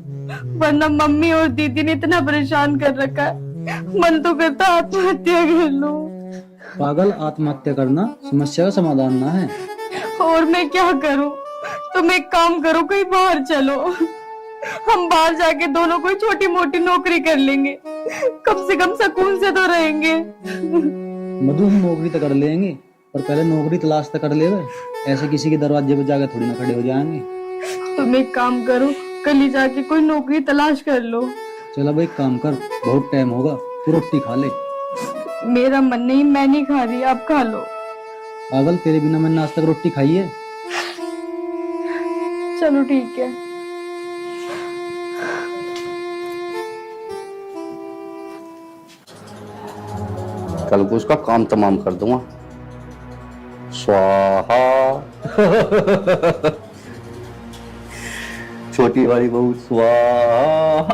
वरना मम्मी और दीदी ने इतना परेशान कर रखा है, मन तो करता आत्महत्या कर लो। पागल, आत्महत्या करना समस्या का समाधान ना है। और मैं क्या करूं? तुम एक काम करो, कहीं बाहर चलो, हम बाहर जाके दोनों कोई छोटी मोटी नौकरी कर लेंगे, कम से कम सुकून से तो रहेंगे। मधु, हम नौकरी तो कर लेंगे, पर पहले नौकरी तलाश तो कर ले। ऐसे किसी के दरवाजे पे जाकर थोड़ी ना खड़े हो जाएंगे। तुम एक काम करो, कल ही जाके कोई नौकरी तलाश कर लो। चल अब एक काम कर, बहुत टाइम होगा, तू रोटी खा ले। मेरा मन नहीं, मैं नहीं खा रही, आप खा लो। पागल, तेरे बिना मैंने आज तक रोटी खाई है? चलो ठीक है। कल को उसका काम तमाम कर दूंगा। स्वाहा। छोटी वाली बहू स्वाहा।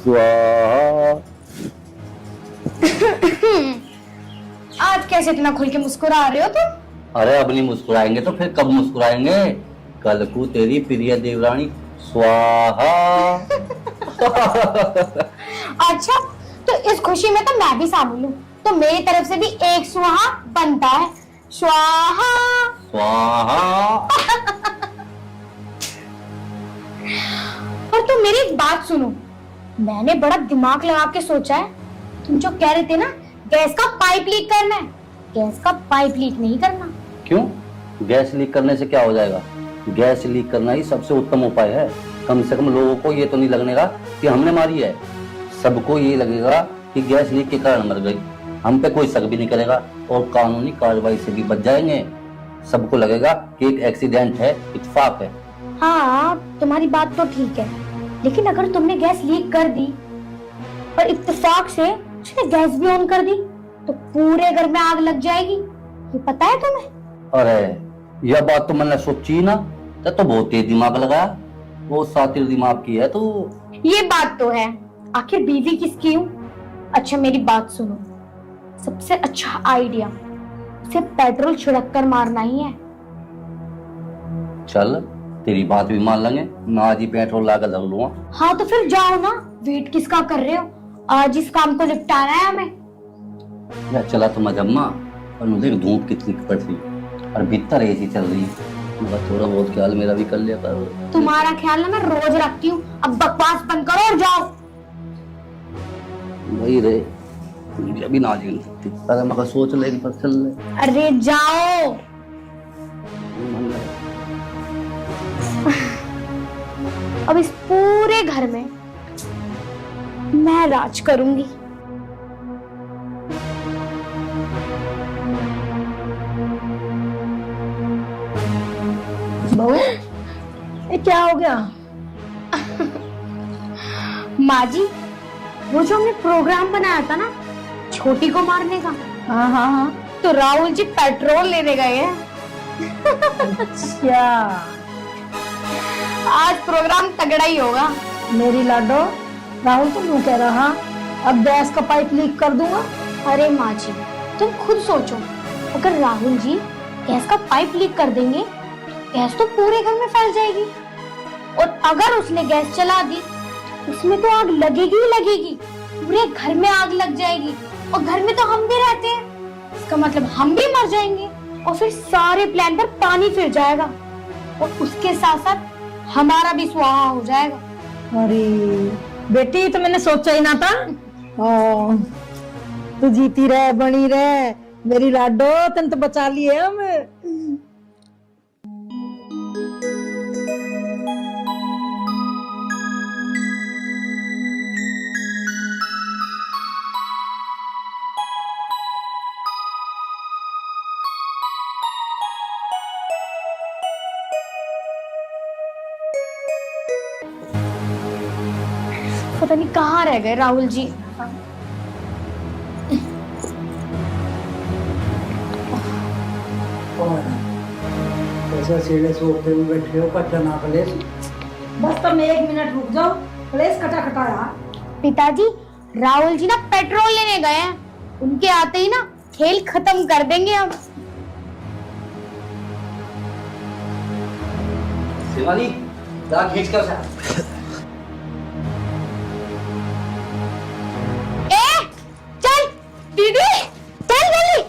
स्वाहा। आज कैसे इतना खुल के मुस्कुरा रहे हो तुम? अरे अब नहीं मुस्कुराएंगे तो फिर कब मुस्कुराएंगे? कल को तेरी प्रिय देवरानी स्वाहा। अच्छा, तो इस खुशी में तो मैं भी शामिल हूँ, तो मेरी तरफ से भी एक स्वाहा बनता है। स्वाहा। स्वाहा। और तुम मेरी एक बात सुनो, मैंने बड़ा दिमाग लगा के सोचा है। तुम जो कह रहे थे ना, गैस का पाइप लीक करना है, गैस का पाइप लीक नहीं करना। क्यों? गैस लीक करने से क्या हो जाएगा? गैस लीक करना ही सबसे उत्तम उपाय है। कम से कम लोगों को ये तो नहीं लगेगा कि हमने मारी है, सबको ये लगेगा कि गैस लीक के कारण मर गई। हम पे कोई शक भी नहीं करेगा और कानूनी कार्रवाई से भी बच जाएंगे। सबको लगेगा कि एक एक्सीडेंट है, इत्तेफाक है। हाँ, तुम्हारी बात तो ठीक है, लेकिन अगर तुमने गैस लीक कर दी और इत्तेफाक से उसने गैस भी ऑन कर दी, तो पूरे घर में आग लग जाएगी। ये पता है तुम्हें? अरे यह बात तो मैंने सोची ना, तो बहुत तेज दिमाग लगाया, वो सातिर दिमाग की है। तो ये बात तो है, आखिर बीवी किसकी हूँ? अच्छा मेरी बात सुनो, सबसे अच्छा आइडिया उसे पेट्रोल छिड़क कर मारना ही है। चल तेरी बात भी मान लेंगे, मैं आज ही पेट्रोल लाकर धर लूंगा। हाँ तो फिर जाओ ना, वेट किसका कर रहे हो? आज इस काम को निपटाना है हमें। या चला तो मजम्मा, और मुझे धूप कितनी पड़ रही और भीतर एसी चल रही है, मगर थोड़ा बहुत ख्याल मेरा भी कर लिया कर। तुम्हारा ख्याल ना मैं रोज रखती हूँ, अब बकवास बंद करो और जाओ। वही रे, मुझे अभी ना जी नहीं सकती। अरे मगर सोच ले पर चल ले। अरे जाओ। अब इस पूरे घर में मैं राज करूंगी। बहू ये क्या हो गया? माँ जी, वो जो हमने प्रोग्राम बनाया था ना छोटी को मारने का, हाँ हाँ हाँ। तो राहुल जी पेट्रोल लेने गए हैं। अच्छा आज प्रोग्राम तगड़ा ही होगा। मेरी लाडो, राहुल तुम यूं कह रहा, अब गैस का पाइप लीक कर दूंगा। अरे माँ जी, तुम खुद सोचो, अगर राहुल जी गैस का पाइप लीक कर देंगे, गैस तो पूरे घर में फैल जाएगी। और अगर उसने गैस चला दी, उसमें तो आग लगेगी ही लगेगी, पूरे घर में आग लग जाएगी। और घर में तो हम भी रहते हैं, इसका मतलब हम भी मर जाएंगे। और फिर सारे प्लान पर पानी फिर जाएगा, और उसके साथ साथ हमारा भी स्वाहा हो जाएगा। अरे बेटी, तो मैंने सोचा ही ना था। तू जीती रहे, बनी रहे मेरी लाडो, तन तो बचा लिए हम। पता नहीं कहाँ रह गए राहुल जी। ऐसा सीधे सोफे में बैठे हो, कच्चा ना कलेश। बस तुम 1 मिनट रुक जाओ, कलेश कटा कटाया। पिताजी, राहुल जी ना पेट्रोल लेने गए हैं, उनके आते ही ना खेल खत्म कर देंगे हम। शिवानी, जरा खींच कर उसे। दीदी चल जल्दी।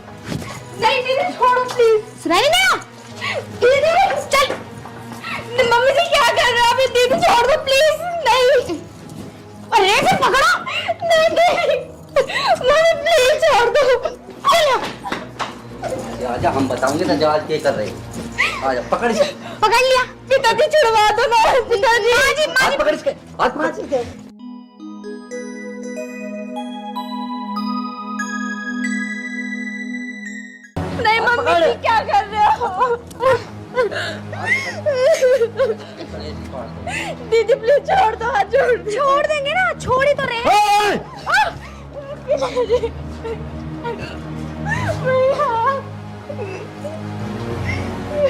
नहीं दीदी छोड़ो प्लीज। सुनाई नहीं ना? दीदी चल। मम्मी जी क्या कर रहे हो अभी? दीदी छोड़ दो प्लीज। नहीं, अरे फिर पकड़ो। नहीं नहीं मम्मी प्लीज छोड़ दो। आजा, हम बताओगे ना जहाज क्या कर रहे हैं। आजा, पकड़ इसे। पकड़ लिया। पिताजी छुड़वा दो ना। पिताजी माँ जी हाथ पकड़ इसके, हाथ पकड़ इसके। नहीं मम्मी जी क्या कर रहे हो? दीदी प्लीज छोड़ दो, हाथ छोड़ देंगे ना, छोड़ ही तो रहे।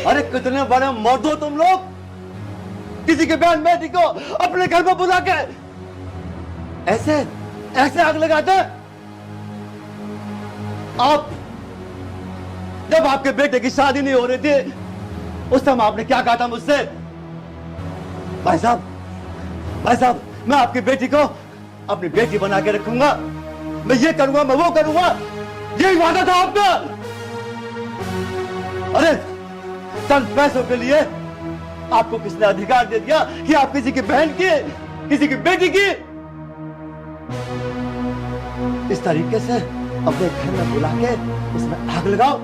अरे कितने बड़े मर्द हो तुम लोग, किसी के बहन बेटी को अपने घर में बुला के ऐसे ऐसे आग लगाते। आप जब आपके बेटे की शादी नहीं हो रही थी, उस समय आपने क्या कहा था मुझसे? भाई साहब, मैं आपकी बेटी को अपनी बेटी बना के रखूंगा, मैं ये करूंगा, मैं वो करूंगा, यही वादा था आपका। अरे चंद पैसों के लिए आपको किसने अधिकार दे दिया कि आप किसी की बहन की, किसी की बेटी की इस तरीके से अपने घर में बुला के इसमें आग लगाओ?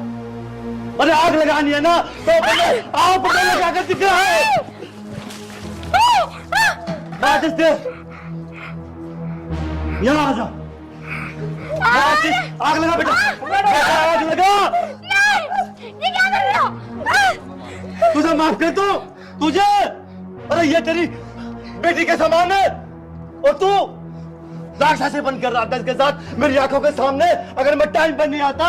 अरे आग लगानी है ना तो आप लगा कर दिख रहा है। यहाँ आ जा, आग लगा बेटा, आग लगा। ये क्या कर रहे हो? तुझे माफ कर दूं तुझे? अरे ये तेरी बेटी के समान है और तू राक्षसी बनकर रहा था इसके साथ मेरी आंखों के सामने। अगर मैं टाइम पर नहीं आता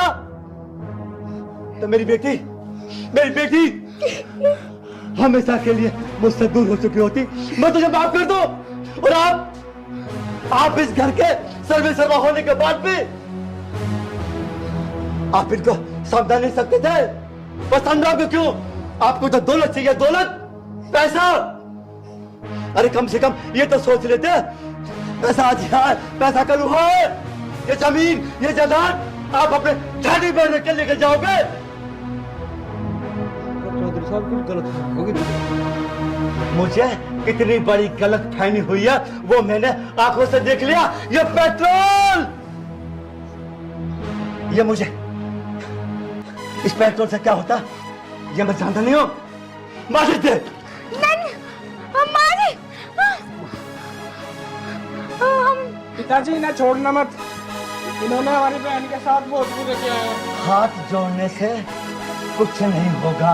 तो मेरी बेटी हमेशा के लिए मुझसे दूर हो चुकी होती। मैं तुझे माफ कर दूं। और आप इस घर के सर्वे सर्वा होने के बाद भी आप इनको समझा नहीं सकते थे? पसंद आपको क्यों? आपको तो दौलत चाहिए, दौलत, पैसा। अरे कम से कम ये तो सोच लेते, पैसा आज यहाँ है, पैसा कल वहाँ है। ये जमीन, ये जायदाद आप अपने झाड़ी पर रख के लेकर जाओगे। चौधरी साहब कुछ गलत होगी। मुझे कितनी बड़ी गलत फहमी हुई है वो मैंने आंखों से देख लिया। ये पेट्रोल, ये मुझे इस पेट्रोल से क्या होता ये मैं जानता नहीं हूं। मार दे। पिताजी ना छोड़ना मत, इन्होंने हमारी बहन के साथ बहुत बुरा किया है। हाथ जोड़ने से कुछ नहीं होगा।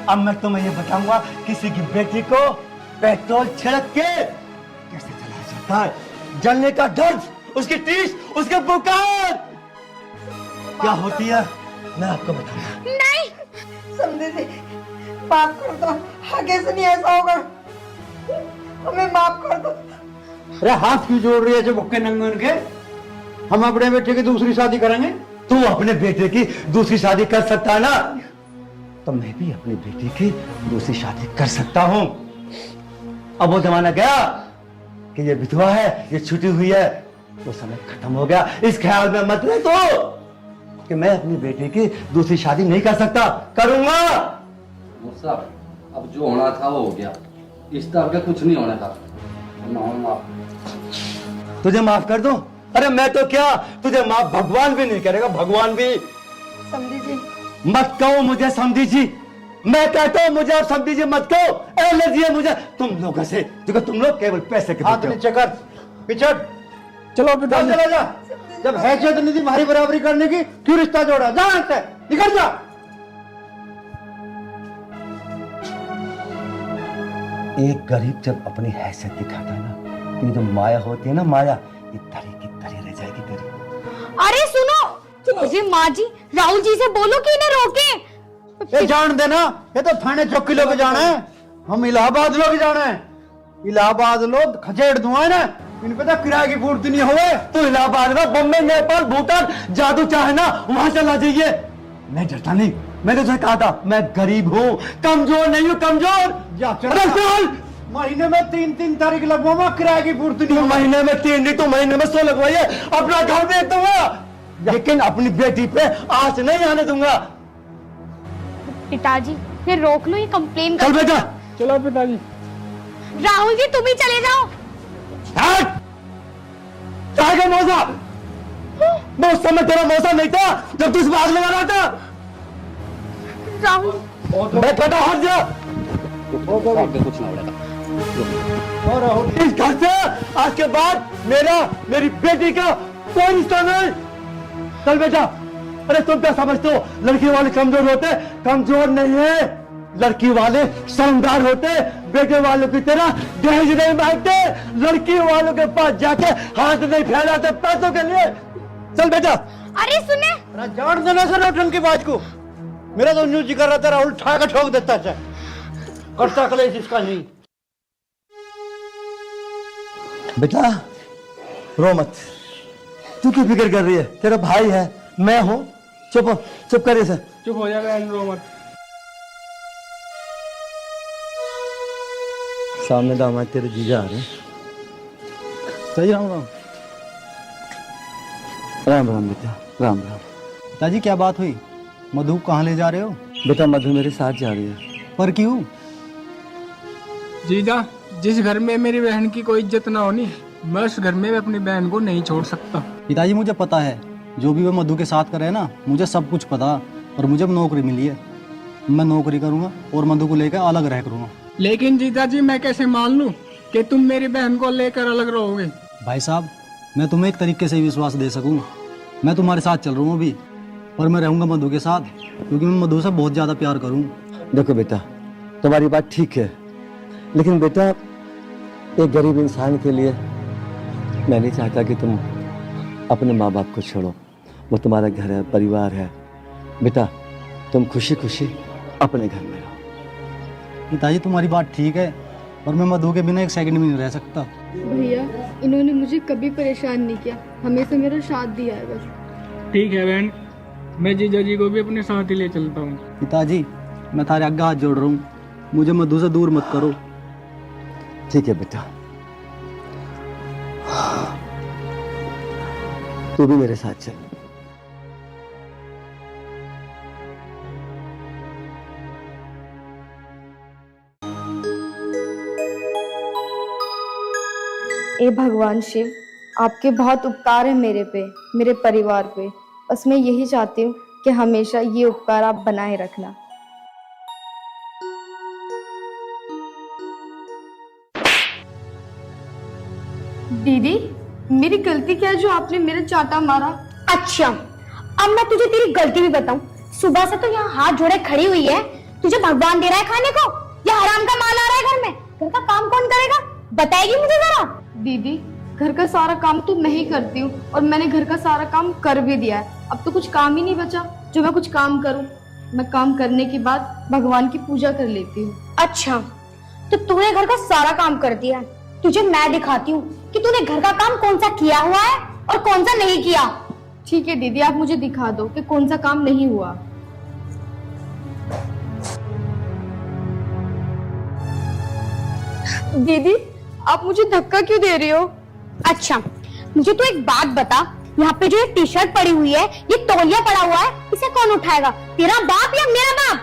अब मैं तुम्हें ये बताऊंगा किसी की बेटी को पेट्रोल छिड़क के कैसे चलाया जाता है। जलने का दर्द, उसकी टीस, उसके बुखार क्या होती है मैं आपको बताऊंगा। नहीं समझे जी, माफ कर दो, आगे से नहीं ऐसा होगा, हमें माफ कर दो। अरे हाथ क्यों जोड़ रही है जो भुक्के नंगे उनके? हम अपने बेटे की दूसरी शादी करेंगे। तू अपने बेटे की दूसरी शादी कर सकता है ना, तो मैं भी अपनी बेटी की दूसरी शादी कर सकता हूं। अब वो जमाना गया कि ये विधवा है, ये छुटी हुई है, वो समय खत्म हो गया। इस ख्याल में मत रह तो कि मैं अपनी बेटी की दूसरी शादी नहीं कर सकता, करूंगा। साहब अब जो होना था वो हो गया, इस तरह का कुछ नहीं होना था। तुझे माफ कर दूं? अरे मैं तो क्या, तुझे माफ भगवान भी नहीं करेगा, भगवान भी। समझी जी, मत कहो मुझे समझी जी, मैं कहता हूँ मुझे आप समझी जी मत कहो। एलर्जी है मुझे तुम लोगों से, क्योंकि तुम लोग केवल पैसे के हाथ नीचे कर, पिछड़। चलो पिताजी, चला जा। जब हैसियत नहीं थी हमारी बराबरी करने की, क्यों रिश्ता जोड़ा? जा यहाँ से, निकल जा। एक गरीब जब अपनी हैसियत दिखाता है ना, तो जो माया होती है ना, माया ये तरी की तरी रह जाएगी तेरी। अरे सुनो, मुझे माँ जी राहुल जी से बोलो कि इन्हें रोके। ये जान देना, ये तो थाने चौकी लोग जाना है, हम इलाहाबाद लोग जाना है। इलाहाबाद लोग खचेड़ दुआ ना, इन पे तो किराए की पूर्ति नहीं हुए। तू इलाहाबाद में, बम्बई, नेपाल, भूटान जादू चाहे ना वहां चला जाइए, मैं डरता नहीं। मैंने तुझे कहा था मैं गरीब हूँ, कमजोर नहीं हूँ, कमजोर। जा अरे चल। महीने में 3-3 तारीख लगवाऊंगा, किराए की पूर्ति नहीं तू हुई। महीने में 3 नहीं, तू महीने में 100 लगवाइए, अपना घर बेच दूंगा, लेकिन अपनी बेटी पे आंच नहीं आने दूंगा। पिताजी ये रोक लो, ये कंप्लेन चल बेटा। चलो पिताजी। राहुल जी तुम ही चले जाओ। हट! चाय का मौसा, मैं उस समय तेरा मौसा नहीं था जब तू इस बाग लगा रहा था। राहुल मैं कहता हट जा। कुछ ना होगा। इस घर से आज के बाद मेरी बेटी का कोई रिश्ता नहीं। चल बेटा। अरे तुम क्या समझते हो लड़की वाले कमजोर होते? कमजोर नहीं है, लड़की वाले शर्मदार होते। बेटे वालों की तरह दहेज नहीं मांगते, लड़की वालों के पास जाके हाथ नहीं फैलाते पैसों के लिए। चल बेटा। अरे सुने, अरे जान देना सर नौटंकी की बात को, मेरा तो न्यूज कर रहा था, राहुल ठा का ठोक देता है, करता कलेश इसका नहीं। बेटा रो मत, तू क्यों फिक्र कर रही है? तेरा भाई है, मैं हूं। चुप हो, चुप करिए सर। चुप हो जा बहन, रो मत। सामने दामाद तेरे जीजा आ रहे हैं। सही राम राम। राम राम बेटा, राम राम। पिताजी क्या बात हुई? मधु कहाँ ले जा रहे हो? बेटा मधु मेरे साथ जा रही है। पर क्यों? जीजा, जिस घर में मेरी बहन की कोई इज्जत ना होनी, मैं उस घर में अपनी बहन को नहीं छोड़ सकता। पिताजी मुझे पता है, जो भी वो मधु के साथ करे ना, मुझे सब कुछ पता। और मुझे नौकरी मिली है, मैं नौकरी करूंगा और मधु को लेकर अलग रह करूंगा। लेकिन जीजा जी मैं कैसे मान लूं कि तुम मेरी बहन को लेकर अलग रहोगे? भाई साहब, मैं तुम्हें एक तरीके से विश्वास दे सकूं, मैं तुम्हारे साथ चल रहा हूँ अभी, पर मैं रहूंगा मधु के साथ, क्योंकि मैं मधु से बहुत ज्यादा प्यार करूँ। देखो बेटा, तुम्हारी बात ठीक है, लेकिन बेटा एक गरीब इंसान के लिए मैं नहीं चाहता कि तुम अपने माँ बाप को छोड़ो। वो तुम्हारा घर है, परिवार है। बेटा तुम खुशी खुशी अपने घर में रहो। पिताजी तुम्हारी बात ठीक है, और मैं मधु के बिना एक सेकंड भी नहीं रह सकता। भैया इन्होंने मुझे कभी परेशान नहीं किया, हमेशा मेरा साथ दिया है बस। ठीक है बहन, मैं जीजा जी को भी अपने साथ ही ले चलता हूँ। पिताजी मैं तारे आगे हाथ जोड़ रहा हूँ, मुझे मधु से दूर मत करो। ठीक है बेटा, तू भी मेरे साथ चल। ए भगवान शिव, आपके बहुत उपकार है मेरे पे, मेरे परिवार पे। बस मैं यही चाहती हूँ कि हमेशा ये उपकार आप बनाए रखना। दीदी, मेरी गलती क्या है जो आपने मेरे चाटा मारा? अच्छा, अब मैं तुझे तेरी गलती भी बताऊं। सुबह से तो यहाँ हाथ जोड़े खड़ी हुई है, तुझे भगवान दे रहा है खाने को या हराम का माल आ रहा है घर में? घर का काम कौन करेगा, बताएगी मुझे जरा? दीदी, घर का सारा काम तो मैं ही करती हूँ और मैंने घर का सारा काम कर भी दिया है। अब तो कुछ काम ही नहीं बचा जो मैं कुछ काम करूँ। मैं काम करने के बाद भगवान की पूजा कर लेती हूँ। अच्छा, तो तूने घर का सारा काम कर दिया है। तुझे मैं दिखाती हूँ कि तूने घर का काम कौन सा किया हुआ है और कौन सा नहीं किया। ठीक है दीदी, आप मुझे दिखा दो कि कौन सा काम नहीं हुआ। दीदी, आप मुझे धक्का क्यों दे रही हो? अच्छा, मुझे तो एक बात बता, यहाँ पे जो ये टी शर्ट पड़ी हुई है, ये तौलिया पड़ा हुआ है, इसे कौन उठाएगा? तेरा बाप या मेरा बाप?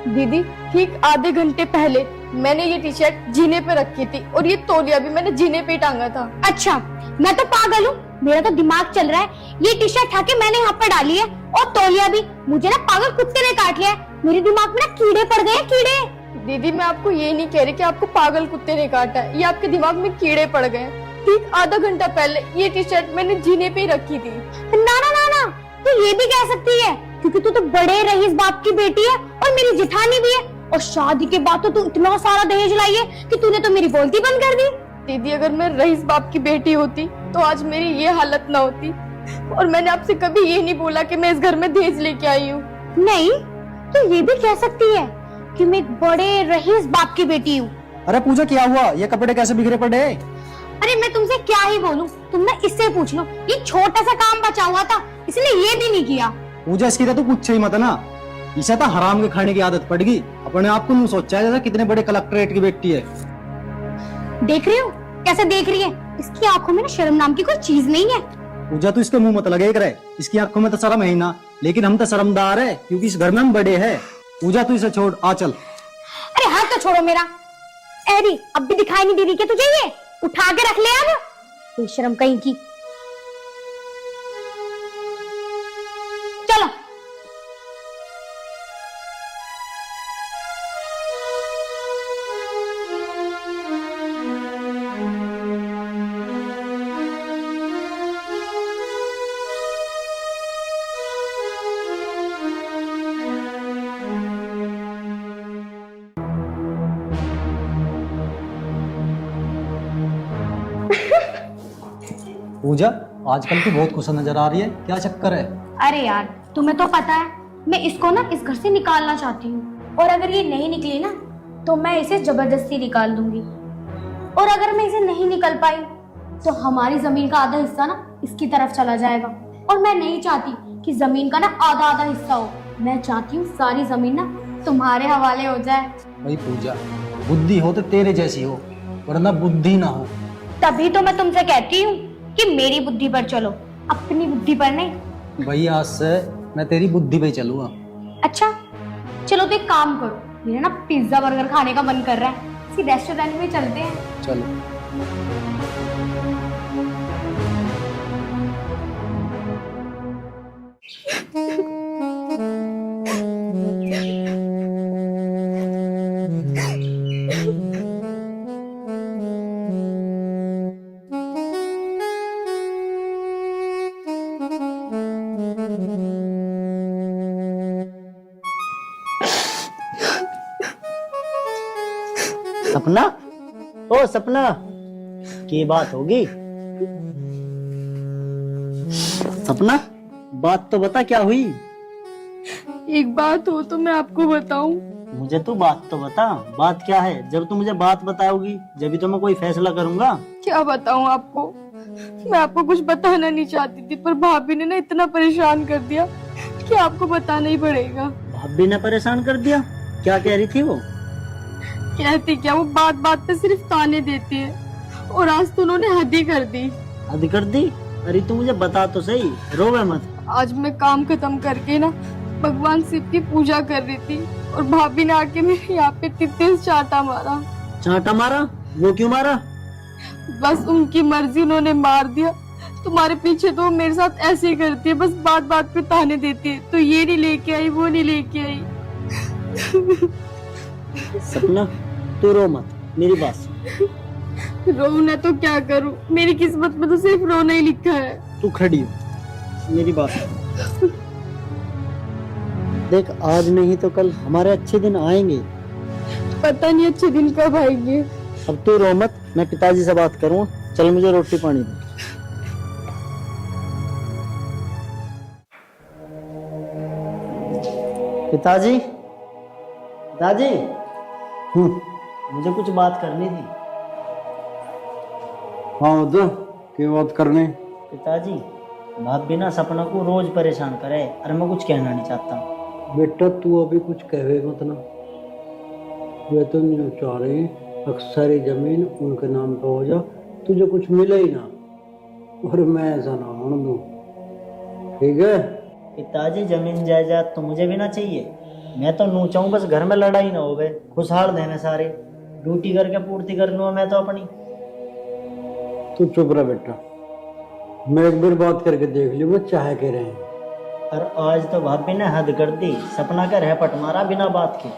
दीदी, ठीक आधे घंटे पहले मैंने ये टी शर्ट जीने पे रखी थी और ये तौलिया भी मैंने जीने पे टांगा था। अच्छा, मैं तो पागल हूँ, मेरा तो दिमाग चल रहा है। ये टी शर्ट उठा के मैंने यहाँ पर डाली है और तौलिया भी मुझे ना पागल कुत्ते ने काट लिया है। मेरे दिमाग में ना कीड़े पड़ गए हैं, कीड़े। दीदी, मैं आपको ये नहीं कह रही कि आपको पागल कुत्ते ने काटा है, ये आपके दिमाग में कीड़े पड़ गए हैं। ठीक आधा घंटा पहले ये टी शर्ट मैंने जीने पे ही रखी थी। ना ना ना ना, तू ये भी कह सकती है क्योंकि तू तो बड़े रईस बाप की बेटी है और मेरी जिठानी भी है, और शादी के बाद तो तू इतना सारा दहेज लाई है कि तूने तो मेरी बोलती बंद कर दी। दीदी, अगर मैं रईस बाप की बेटी होती तो आज मेरी ये हालत ना होती, और मैंने आपसे कभी ये नहीं बोला कि मैं इस घर में दहेज लेके आई हूँ। नहीं, तू ये भी कह सकती है कि मैं एक बड़े रईस बाप की बेटी हूँ। अरे पूजा, क्या हुआ? ये कपड़े कैसे बिखरे पड़े? अरे मैं तुमसे क्या ही बोलूं, तुम ना इससे पूछ लो। ये छोटा सा काम बचा हुआ था, इसलिए ये भी नहीं किया। पूजा, इसकी तो पूछे ही मत ना, इसे तो हराम के खाने की आदत पड़ गई। अपने आप को नहीं सोचा है जैसा कितने बड़े कलेक्टरेट की बेटी है। देख रही हो कैसे देख रही है? इसकी आंखों में ना शर्म नाम की कोई चीज नहीं है। पूजा, तू इसके मुंह मत लगे करे, इसकी आंखों में तो शर्म है ही ना, लेकिन हम तो शर्मदार है क्योंकि इस घर में हम बड़े हैं। पूजा, तू इसे छोड़, आ चल। अरे हाथ तो छोड़ो मेरा। एरी, अब भी दिखाई नहीं दे रही क्या तुझे? ये उठा के रख ले अब, बेशरम कहीं की। चलो। पूजा, आजकल तू बहुत खुश नजर आ रही है, क्या चक्कर है? अरे यार, तुम्हें तो पता है मैं इसको ना इस घर से निकालना चाहती हूँ, और अगर ये नहीं निकली ना तो मैं इसे जबरदस्ती निकाल दूंगी, और अगर मैं इसे नहीं निकल पाई तो हमारी जमीन का आधा हिस्सा ना इसकी तरफ चला जाएगा, और मैं नहीं चाहती कि जमीन का ना आधा आधा हिस्सा हो। मैं चाहती हूँ सारी जमीन ना तुम्हारे हवाले हो जाए। भाई पूजा, बुद्धि हो तो तेरे जैसी हो, वरना बुद्धि ना हो। तभी तो मैं तुमसे कहती हूँ कि मेरी बुद्धि पर चलो, अपनी बुद्धि पर नहीं। भाई, आज से मैं तेरी बुद्धि पे चलूंगा। अच्छा चलो, तो एक काम करो, मेरा ना पिज्जा बर्गर खाने का मन कर रहा है, किसी रेस्टोरेंट में चलते हैं। चलो। सपना, ओ सपना, की बात होगी? सपना, बात तो बता, क्या हुई? एक बात हो तो मैं आपको बताऊं। मुझे तू बात तो बता, बात क्या है? जब तू मुझे बात बताओगी जब तो मैं कोई फैसला करूंगा। क्या बताऊं आपको? मैं आपको कुछ बताना नहीं चाहती थी, पर भाभी ने ना इतना परेशान कर दिया कि आपको बताना ही पड़ेगा। भाभी ने परेशान कर दिया? क्या कह रही थी वो? कहती क्या, वो बात बात पे सिर्फ ताने देती है, और आज तो उन्होंने हद ही कर दी। हद कर दी? अरे तू मुझे बता तो सही, रोवे मत। आज मैं काम खत्म करके ना भगवान शिव की पूजा कर रही थी, और भाभी ने आके मेरे यहाँ पे 33 चांटा मारा। चांटा मारा? वो क्यों मारा? बस उनकी मर्जी, उन्होंने मार दिया। तुम्हारे पीछे तो वो मेरे साथ ऐसे ही करती है, बस बात बात पे ताने देती है, तो ये नहीं लेके आई, वो नहीं लेके आई। सपना तू रो मत, मेरी बात सुन। रोना तो क्या करूं, मेरी किस्मत में तो सिर्फ रोना ही लिखा है। तू खड़ी हो, मेरी बात सुन। देख, आज नहीं तो कल हमारे अच्छे दिन आएंगे। पता नहीं अच्छे दिन कब आएंगे। अब तू रो मत, मैं पिताजी से बात करूँ। चल मुझे रोटी पानी दे। पिताजी, पिताजी, मुझे कुछ बात करनी थी। हाँ तो क्या बात करने? पिताजी, भाभी ना सपना को रोज परेशान करे और मैं कुछ कहना नहीं चाहता। बेटा तू अभी कुछ कहे मत ना, वे तो नहीं चाह रही अक्सर जमीन उनके नाम पे हो जा, तुझे कुछ मिले ही ना, और मैं ऐसा ना होने दूं, ठीक है? पिताजी, जमीन जायदाद तो मुझे भी ना चाहिए। मैं तो नू चाहूँ बस घर में लड़ाई ना हो गए, खुशहाल देने सारे, ड्यूटी करके पूर्ति कर लूँ मैं तो अपनी। तू चुप रह बेटा, मैं एक बार बात करके देख ली, वो चाहे कह रहे हैं। और आज तो भाभी ने हद कर दी, सपना का रहपट मारा बिना बात के।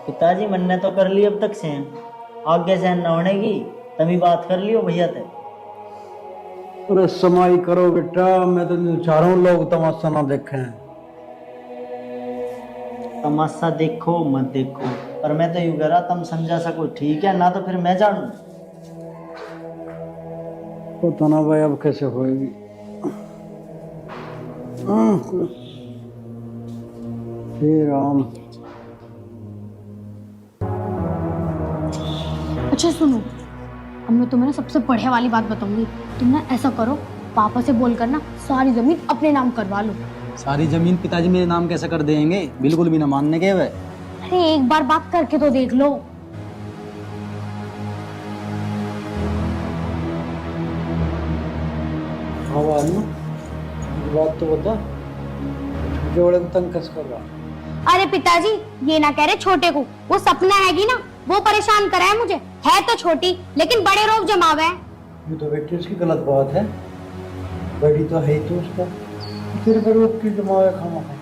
पिताजी, मन ने तो कर ली अब तक सहन, आगे सहन न होने की तभी बात कर लियो भैया ते। अरे समाई करो बेटा, मैं तो नहीं चाह रहा हूँ लोग तमाशा ना देखें। तमाशा देखो मत देखो, पर मैं तो यूं कह रहा तुम समझा सको, ठीक है ना? तो फिर मैं जानू। पता ना भाई अब कैसे होएगी। हे राम। अच्छा सुनो, अब मैं तुम्हें ना सबसे बढ़िया वाली बात बताऊंगी। तुम ना ऐसा करो, पापा से बोलकर ना सारी जमीन अपने नाम करवा लो। सारी जमीन पिताजी मेरे नाम कैसे कर देंगे? बिल्कुल भी ना मानने के वे। अरे एक बार बात करके तो देख लो। आवाज ना बात तो बता, जोड़े को तंग कस कर रहा। अरे पिताजी, ये ना कह रहे छोटे को, वो सपना हैगी ना, वो परेशान करा है मुझे। है तो छोटी लेकिन बड़े रोग जमावे हैं। ये तो बेटी उसकी गलत बात है, बड़ी तो है ही तो उसका, तेरे पर रोक की जमावे खामा है।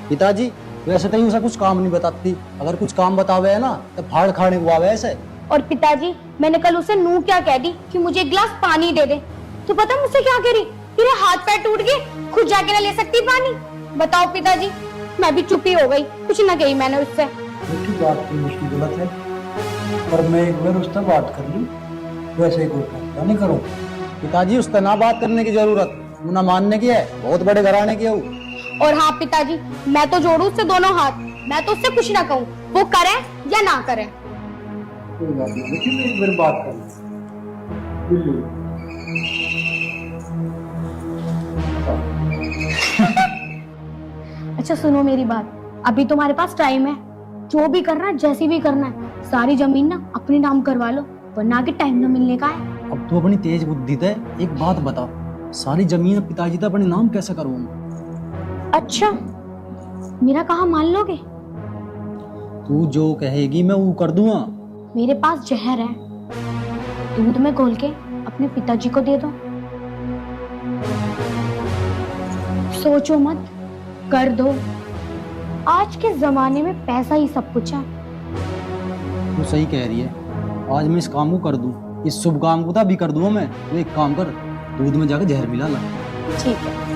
पिताजी, वैसे तो उसे कुछ काम नहीं बताती, अगर कुछ काम बतावे है ना तो फाड़ खाने को आवे ऐसे। और पिताजी, मैंने कल उसे नू क्या कह दी कि मुझे एक गिलास पानी दे दे, तो पता मुझसे क्या कह रही? तेरे हाथ पैर टूट गए, खुद जाके ना ले सकती पानी? बताओ पिताजी, मैं भी चुप ही हो गई, कुछ ना कही मैंने उससे। बेटी बात तो उसकी गलत है, पर मैं एक बार उससे बात कर लूं, वैसे ही कोई फैसला नहीं करूं। पिताजी, उससे ना बात करने की जरूरत, वो ना मानने की है, बहुत बड़े घराने की है वो। और हाँ पिताजी, मैं तो जोड़ू उससे दोनों हाथ, मैं तो उससे कुछ ना कहूँ, वो करे या ना करे। कोई बात नहीं बेटी, मैं एक बार बात कर लूं। अच्छा सुनो मेरी बात, अभी तुम्हारे पास टाइम है, जो भी करना है, जैसी भी करना है, सारी जमीन ना अपने नाम करवा लो, वरना आगे टाइम न मिलने का है। अब तू अपनी तेज बुद्धि से एक बात बता, सारी जमीन पिताजी तो अपने नाम कैसे करूँ? अच्छा, मेरा कहा मान लोगे? तू जो कहेगी मैं वो कर दूंगा। मेरे पास जहर है, दूध में घोल के अपने पिताजी को दे दो, सोचो मत, कर दो। आज के जमाने में पैसा ही सब कुछ है। तू सही कह रही है, आज मैं इस काम को कर दूं, इस शुभ काम को तो अभी कर दूंगा मैं। तो एक काम कर, दूध में जाकर जहर मिला ला। ठीक है।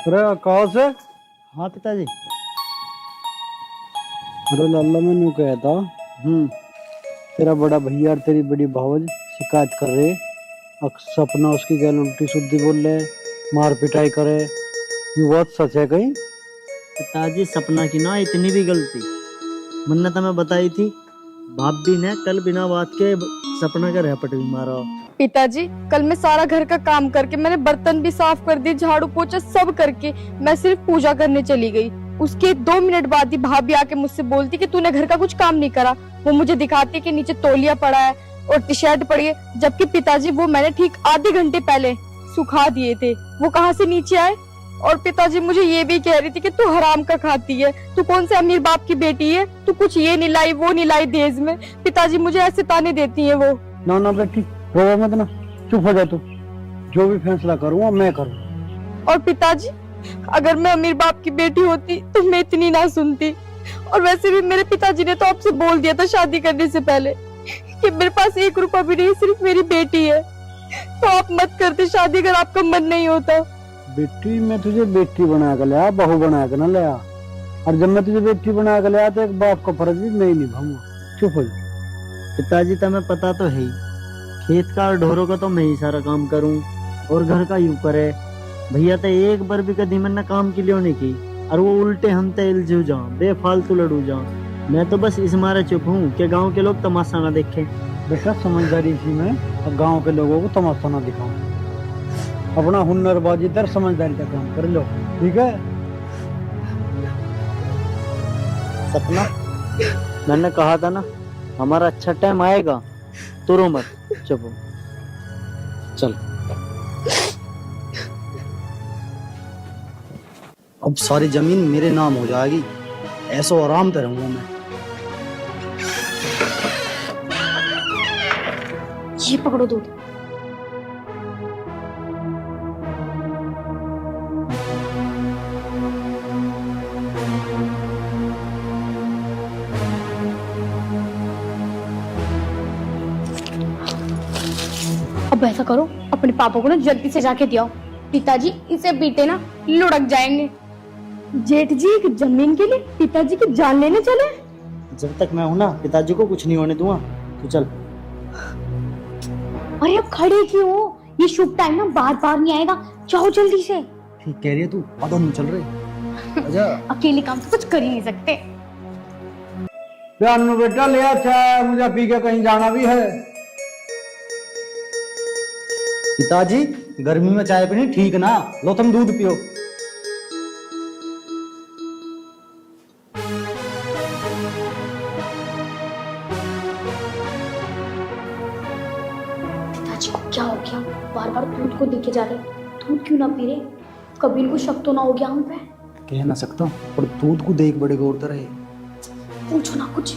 अरे आकाश है? हाँ पिताजी। अरे लाला मैं यूँ कहता, तेरा बड़ा भैया और तेरी बड़ी भावज शिकायत कर रहे, सपना उसकी गैल उल्टी सुद्धि बोल रहे, मार पिटाई करे, ये बात सच है कहीं? पिताजी सपना की ना इतनी भी गलती, मन्ना तुम्हें बताई थी भाभी ने कल बिना बात के सपना का रैपट भी मारा। पिताजी कल मैं सारा घर का काम करके, मैंने बर्तन भी साफ कर दिए, झाड़ू पोछा सब करके मैं सिर्फ पूजा करने चली गई। उसके 2 मिनट बाद ही भाभी आके मुझसे बोलती कि तूने घर का कुछ काम नहीं करा। वो मुझे दिखाती कि नीचे तौलिया पड़ा है और टी शर्ट पड़ी है, जबकि पिताजी वो मैंने ठीक आधे घंटे पहले सुखा दिए थे। वो कहाँ से नीचे आए? और पिताजी मुझे ये भी कह रही थी कि तू हराम का खाती है, तू कौन से अमीर बाप की बेटी है, तू कुछ ये नहीं लाई वो नहीं लाई दहेज में। पिताजी मुझे ऐसे ताने देती है वो। ना ना बेटी रो मत ना, चुप हो जा तू, जो भी फैसला करूँगा मैं करूँ। और पिताजी अगर मैं अमीर बाप की बेटी होती तो मैं इतनी ना सुनती। और वैसे भी मेरे पिताजी ने तो आपसे बोल दिया था शादी करने से पहले कि मेरे पास 1 रुपया भी नहीं, सिर्फ मेरी बेटी है, तो आप मत करते शादी अगर आपका मन नहीं होता। बेटी मैं तुझे बेटी बना कर लाया, बहू बना कर ना लाया। और जब मैं तुझे बेटी बना कर लाया तो एक बाप का फर्ज भी मैं ही निभाऊंगा। चुप हो जा। पिताजी तुम्हें पता तो है ही, खेत का और ढोरों का तो मैं ही सारा काम करूं और घर का यूं करे। भैया तो एक बार भी कभी मैंने काम के लिए नहीं की, और वो उल्टे हम तो इलझू जाऊं, बेफालतू लड़ू जाऊं। मैं तो बस इस मारे चुप हूँ कि गांव के लोग तमाशा ना देखें। बेटा समझदारी इसी में, और गांव के लोगों को तमाशा ना दिखाऊं। अपना हुनरबाजी दर समझदारी का काम कर लो, ठीक है? सपना मैंने कहा था ना हमारा अच्छा टाइम आएगा, तो रो मत, चुप हो। चल अब सारी जमीन मेरे नाम हो जाएगी, ऐसो आराम से रहूंगा मैं। ये पकड़ो दूध। अब ऐसा करो, अपने पापा को ना जल्दी से जाके दियो, पिताजी इसे पीटे ना लुढ़क जाएंगे। जेठ जी की जमीन के लिए पिताजी की जान लेने चले? जब तक मैं हूं ना पिताजी को कुछ नहीं होने दूंगा। तू चल। अरे अब खड़े क्यों हो? ये शुभ टाइम ना बार बार नहीं आएगा, जाओ जल्दी से। ठीक कह रही है तू, पता नहीं चल रही। आजा। अकेले काम तो कुछ कर ही नहीं सकते। प्यानू बेटा ले अच्छा, मुझे पी के कहीं जाना भी है। पिताजी गर्मी में चाय पीनी ठीक ना, लो तुम दूध पियो। पिताजी को क्या हो गया? बार बार दूध को देखे जा रहे, दूध क्यों ना पी रहे? कभी इनको शक तो ना हो गया हम पे? कह ना सकता, पर दूध को देख बड़े गौर रहे। पूछो ना कुछ।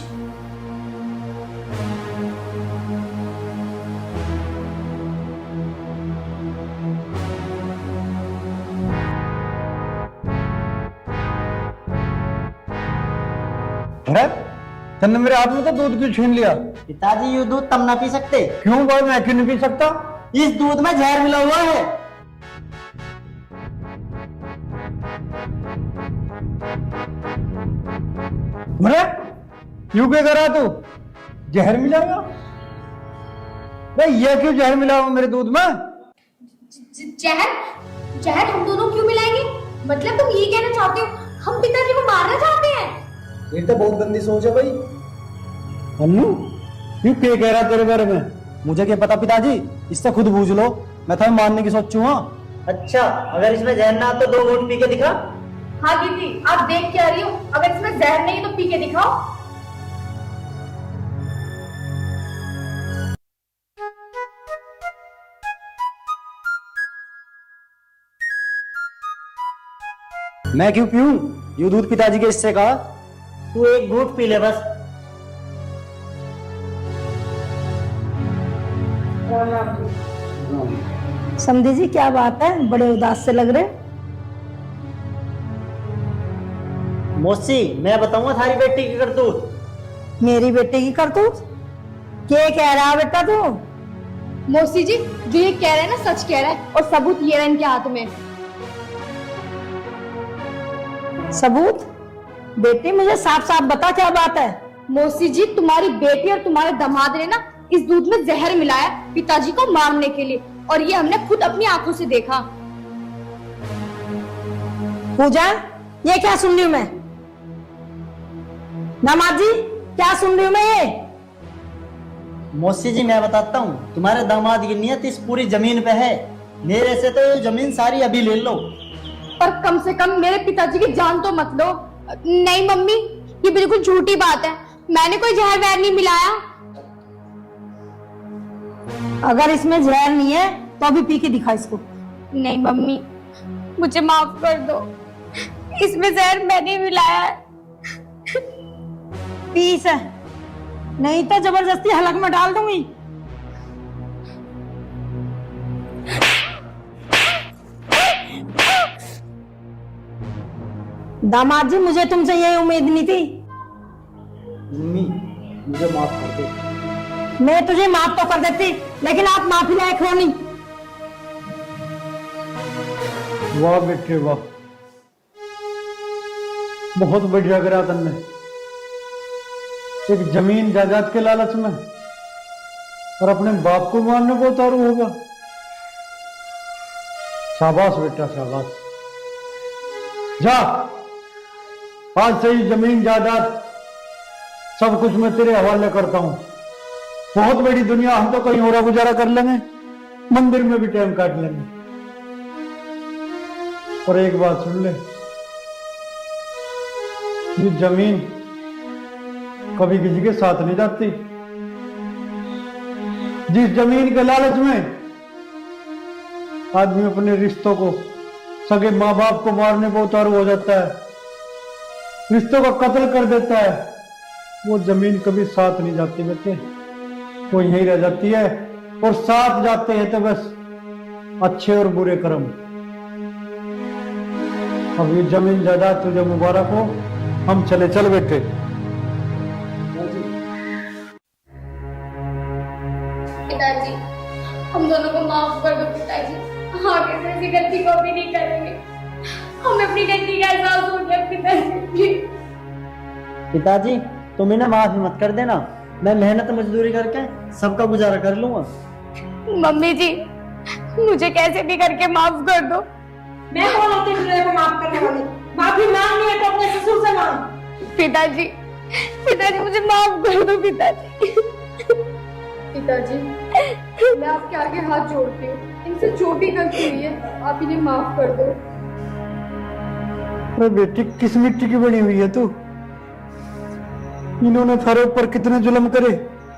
अरे तन्ने मेरे हाथ में तो दूध क्यों छीन लिया? पिताजी ये दूध तुम ना पी सकते। क्यों भाई, मैं क्यों नहीं पी सकता? इस दूध में जहर मिला हुआ है। अरे क्यों क्या करा तू? जहर मिला हुआ? भाई ये क्यों जहर मिला हुआ मेरे दूध में? जहर? जहर हम दोनों क्यों मिलाएंगे? मतलब तुम ये कहना चाहते हो हम पिताजी को मारना चाहते हैं? ये तो बहुत गंदी सोच है भाई। अन्नू क्यों क्या कह रहा तेरे बारे में? मुझे क्या पता पिताजी, इससे खुद बूझ लो, मैं तुम्हें मारने की सोचूं। हाँ अच्छा, अगर इसमें जहर ना तो 2 घूंट पी के दिखा। हाँ दीदी, आप देख क्या रही हो? अगर इसमें जहर नहीं तो पी के दिखाओ। मैं क्यों पीऊं? ये दूध पिताजी के हिस्से का। तू 1 घूंट पी ले बस। समझी जी क्या बात है, बड़े उदास से लग रहे। मौसी मैं बताऊंगा थारी बेटी की करतूत। मेरी बेटे की करतूत? क्या कह रहा है बेटा तू? मौसी जी जो ये कह रहे हैं ना सच कह रहा है, और सबूत ये रहा इनके हाथ में। सबूत? बेटी मुझे साफ साफ बता क्या बात है। मौसी जी तुम्हारी बेटी और तुम्हारे दामाद ने ना इस दूध में जहर मिलाया पिताजी को मारने के लिए, और ये हमने खुद अपनी आंखों से देखा। पूजा ये क्या सुन रही हूं मैं? दामाद जी, क्या सुन रही हूं मैं ये? मौसी जी मैं बताता हूँ, तुम्हारे दामाद की नियत इस पूरी जमीन पे है। मेरे से तो ये जमीन सारी अभी ले लो। पर कम से कम मेरे पिताजी की जान तो मत लो। नहीं मम्मी, ये बिल्कुल झूठी बात है। मैंने कोई जहर वहर नहीं मिलाया। अगर इसमें जहर नहीं है तो अभी पी के दिखा इसको। नहीं मम्मी, मुझे माफ कर दो। इसमें जहर मैंने मिलाया है। पी से, नहीं तो जबरदस्ती हलक में डाल दूंगी। दामाद जी, मुझे तुमसे ये उम्मीद नहीं थी। मम्मी मुझे माफ कर दो। मैं तुझे माफ तो कर देती, लेकिन आप माफी लायक हो नहीं। वाह बेटे वाह, बहुत बढ़िया करा तुमने। एक जमीन जायदाद के लालच में और अपने बाप को मारने को उतारू होगा। शाबाश बेटा शाबाश। जा, आज से ही जमीन जायदाद सब कुछ मैं तेरे हवाले करता हूं। बहुत बड़ी दुनिया, हम तो कहीं और गुजारा कर लेंगे, मंदिर में भी टाइम काट लेंगे। और एक बात सुन ले, ये जमीन कभी किसी के साथ नहीं जाती। जिस जमीन के लालच में आदमी अपने रिश्तों को, सगे माँ बाप को मारने को उतारू हो जाता है, रिश्तों का कत्ल कर देता है, वो जमीन कभी साथ नहीं जाती बेटे, वो यहीं रह जाती है। और साथ जाते हैं तो बस अच्छे और बुरे कर्म। अब ये जमीन जायदाद तुझे मुबारक हो, हम चले। चल बेटे। पिताजी, हम दोनों को माफ कर दो पिताजी। आगे से ऐसी गलती को भी नहीं करेंगे। हमें अपनी गलती का एहसास हो गया पिताजी। पिताजी तुम इन्हें माफ मत कर देना, मैं मेहनत मजदूरी करके सबका गुजारा कर लूंगा। मम्मी जी, मुझे कैसे भी करके माफ कर दो। मैं कौन होती हूँ तेरे को माफ करने वाली? माफी मांगनी है तो अपने ससुर से मांग। पिताजी, पिताजी मुझे माफ कर दो पिताजी। पिताजी, मैं आपके आगे हाथ जोड़ती हूँ। इनसे जो भी गलती हुई है आप इन्हें माफ कर दो। अरे बेटी, किस मिट्टी की बनी हुई है तू? इन्होंने थारे ऊपर कितने जुल्म करे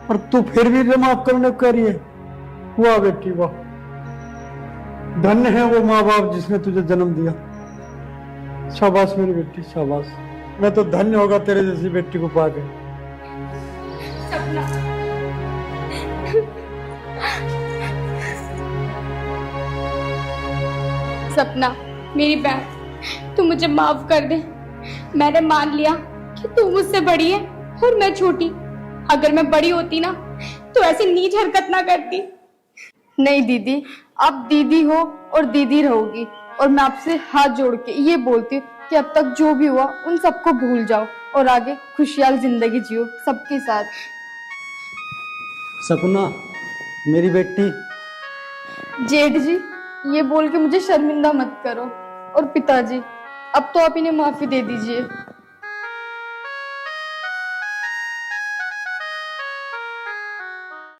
और तू फिर भी माफ करने को कह रही है। वाह बेटी वाह, धन्य है वो माँ बाप जिसने तुझे जन्म दिया। शाबाश मेरी बेटी शाबाश। मैं तो धन्य होगा तेरे जैसी बेटी को पाके। सपना, सपना मेरी बहन, तू मुझे माफ कर दे। मैंने मान लिया कि तू मुझसे बड़ी है और मैं छोटी। अगर मैं बड़ी होती ना तो ऐसी नीच हरकत ना करती। नहीं दीदी, आप दीदी हो और दीदी रहोगी। और मैं आपसे हाथ जोड़ के ये बोलती हूँ कि अब तक जो भी हुआ उन सबको भूल जाओ और आगे खुशहाल जिंदगी जियो सबके साथ। सपना मेरी बेटी। जेठ जी, ये बोल के मुझे शर्मिंदा मत करो। और पिताजी, अब तो आप इन्हें माफी दे दीजिए।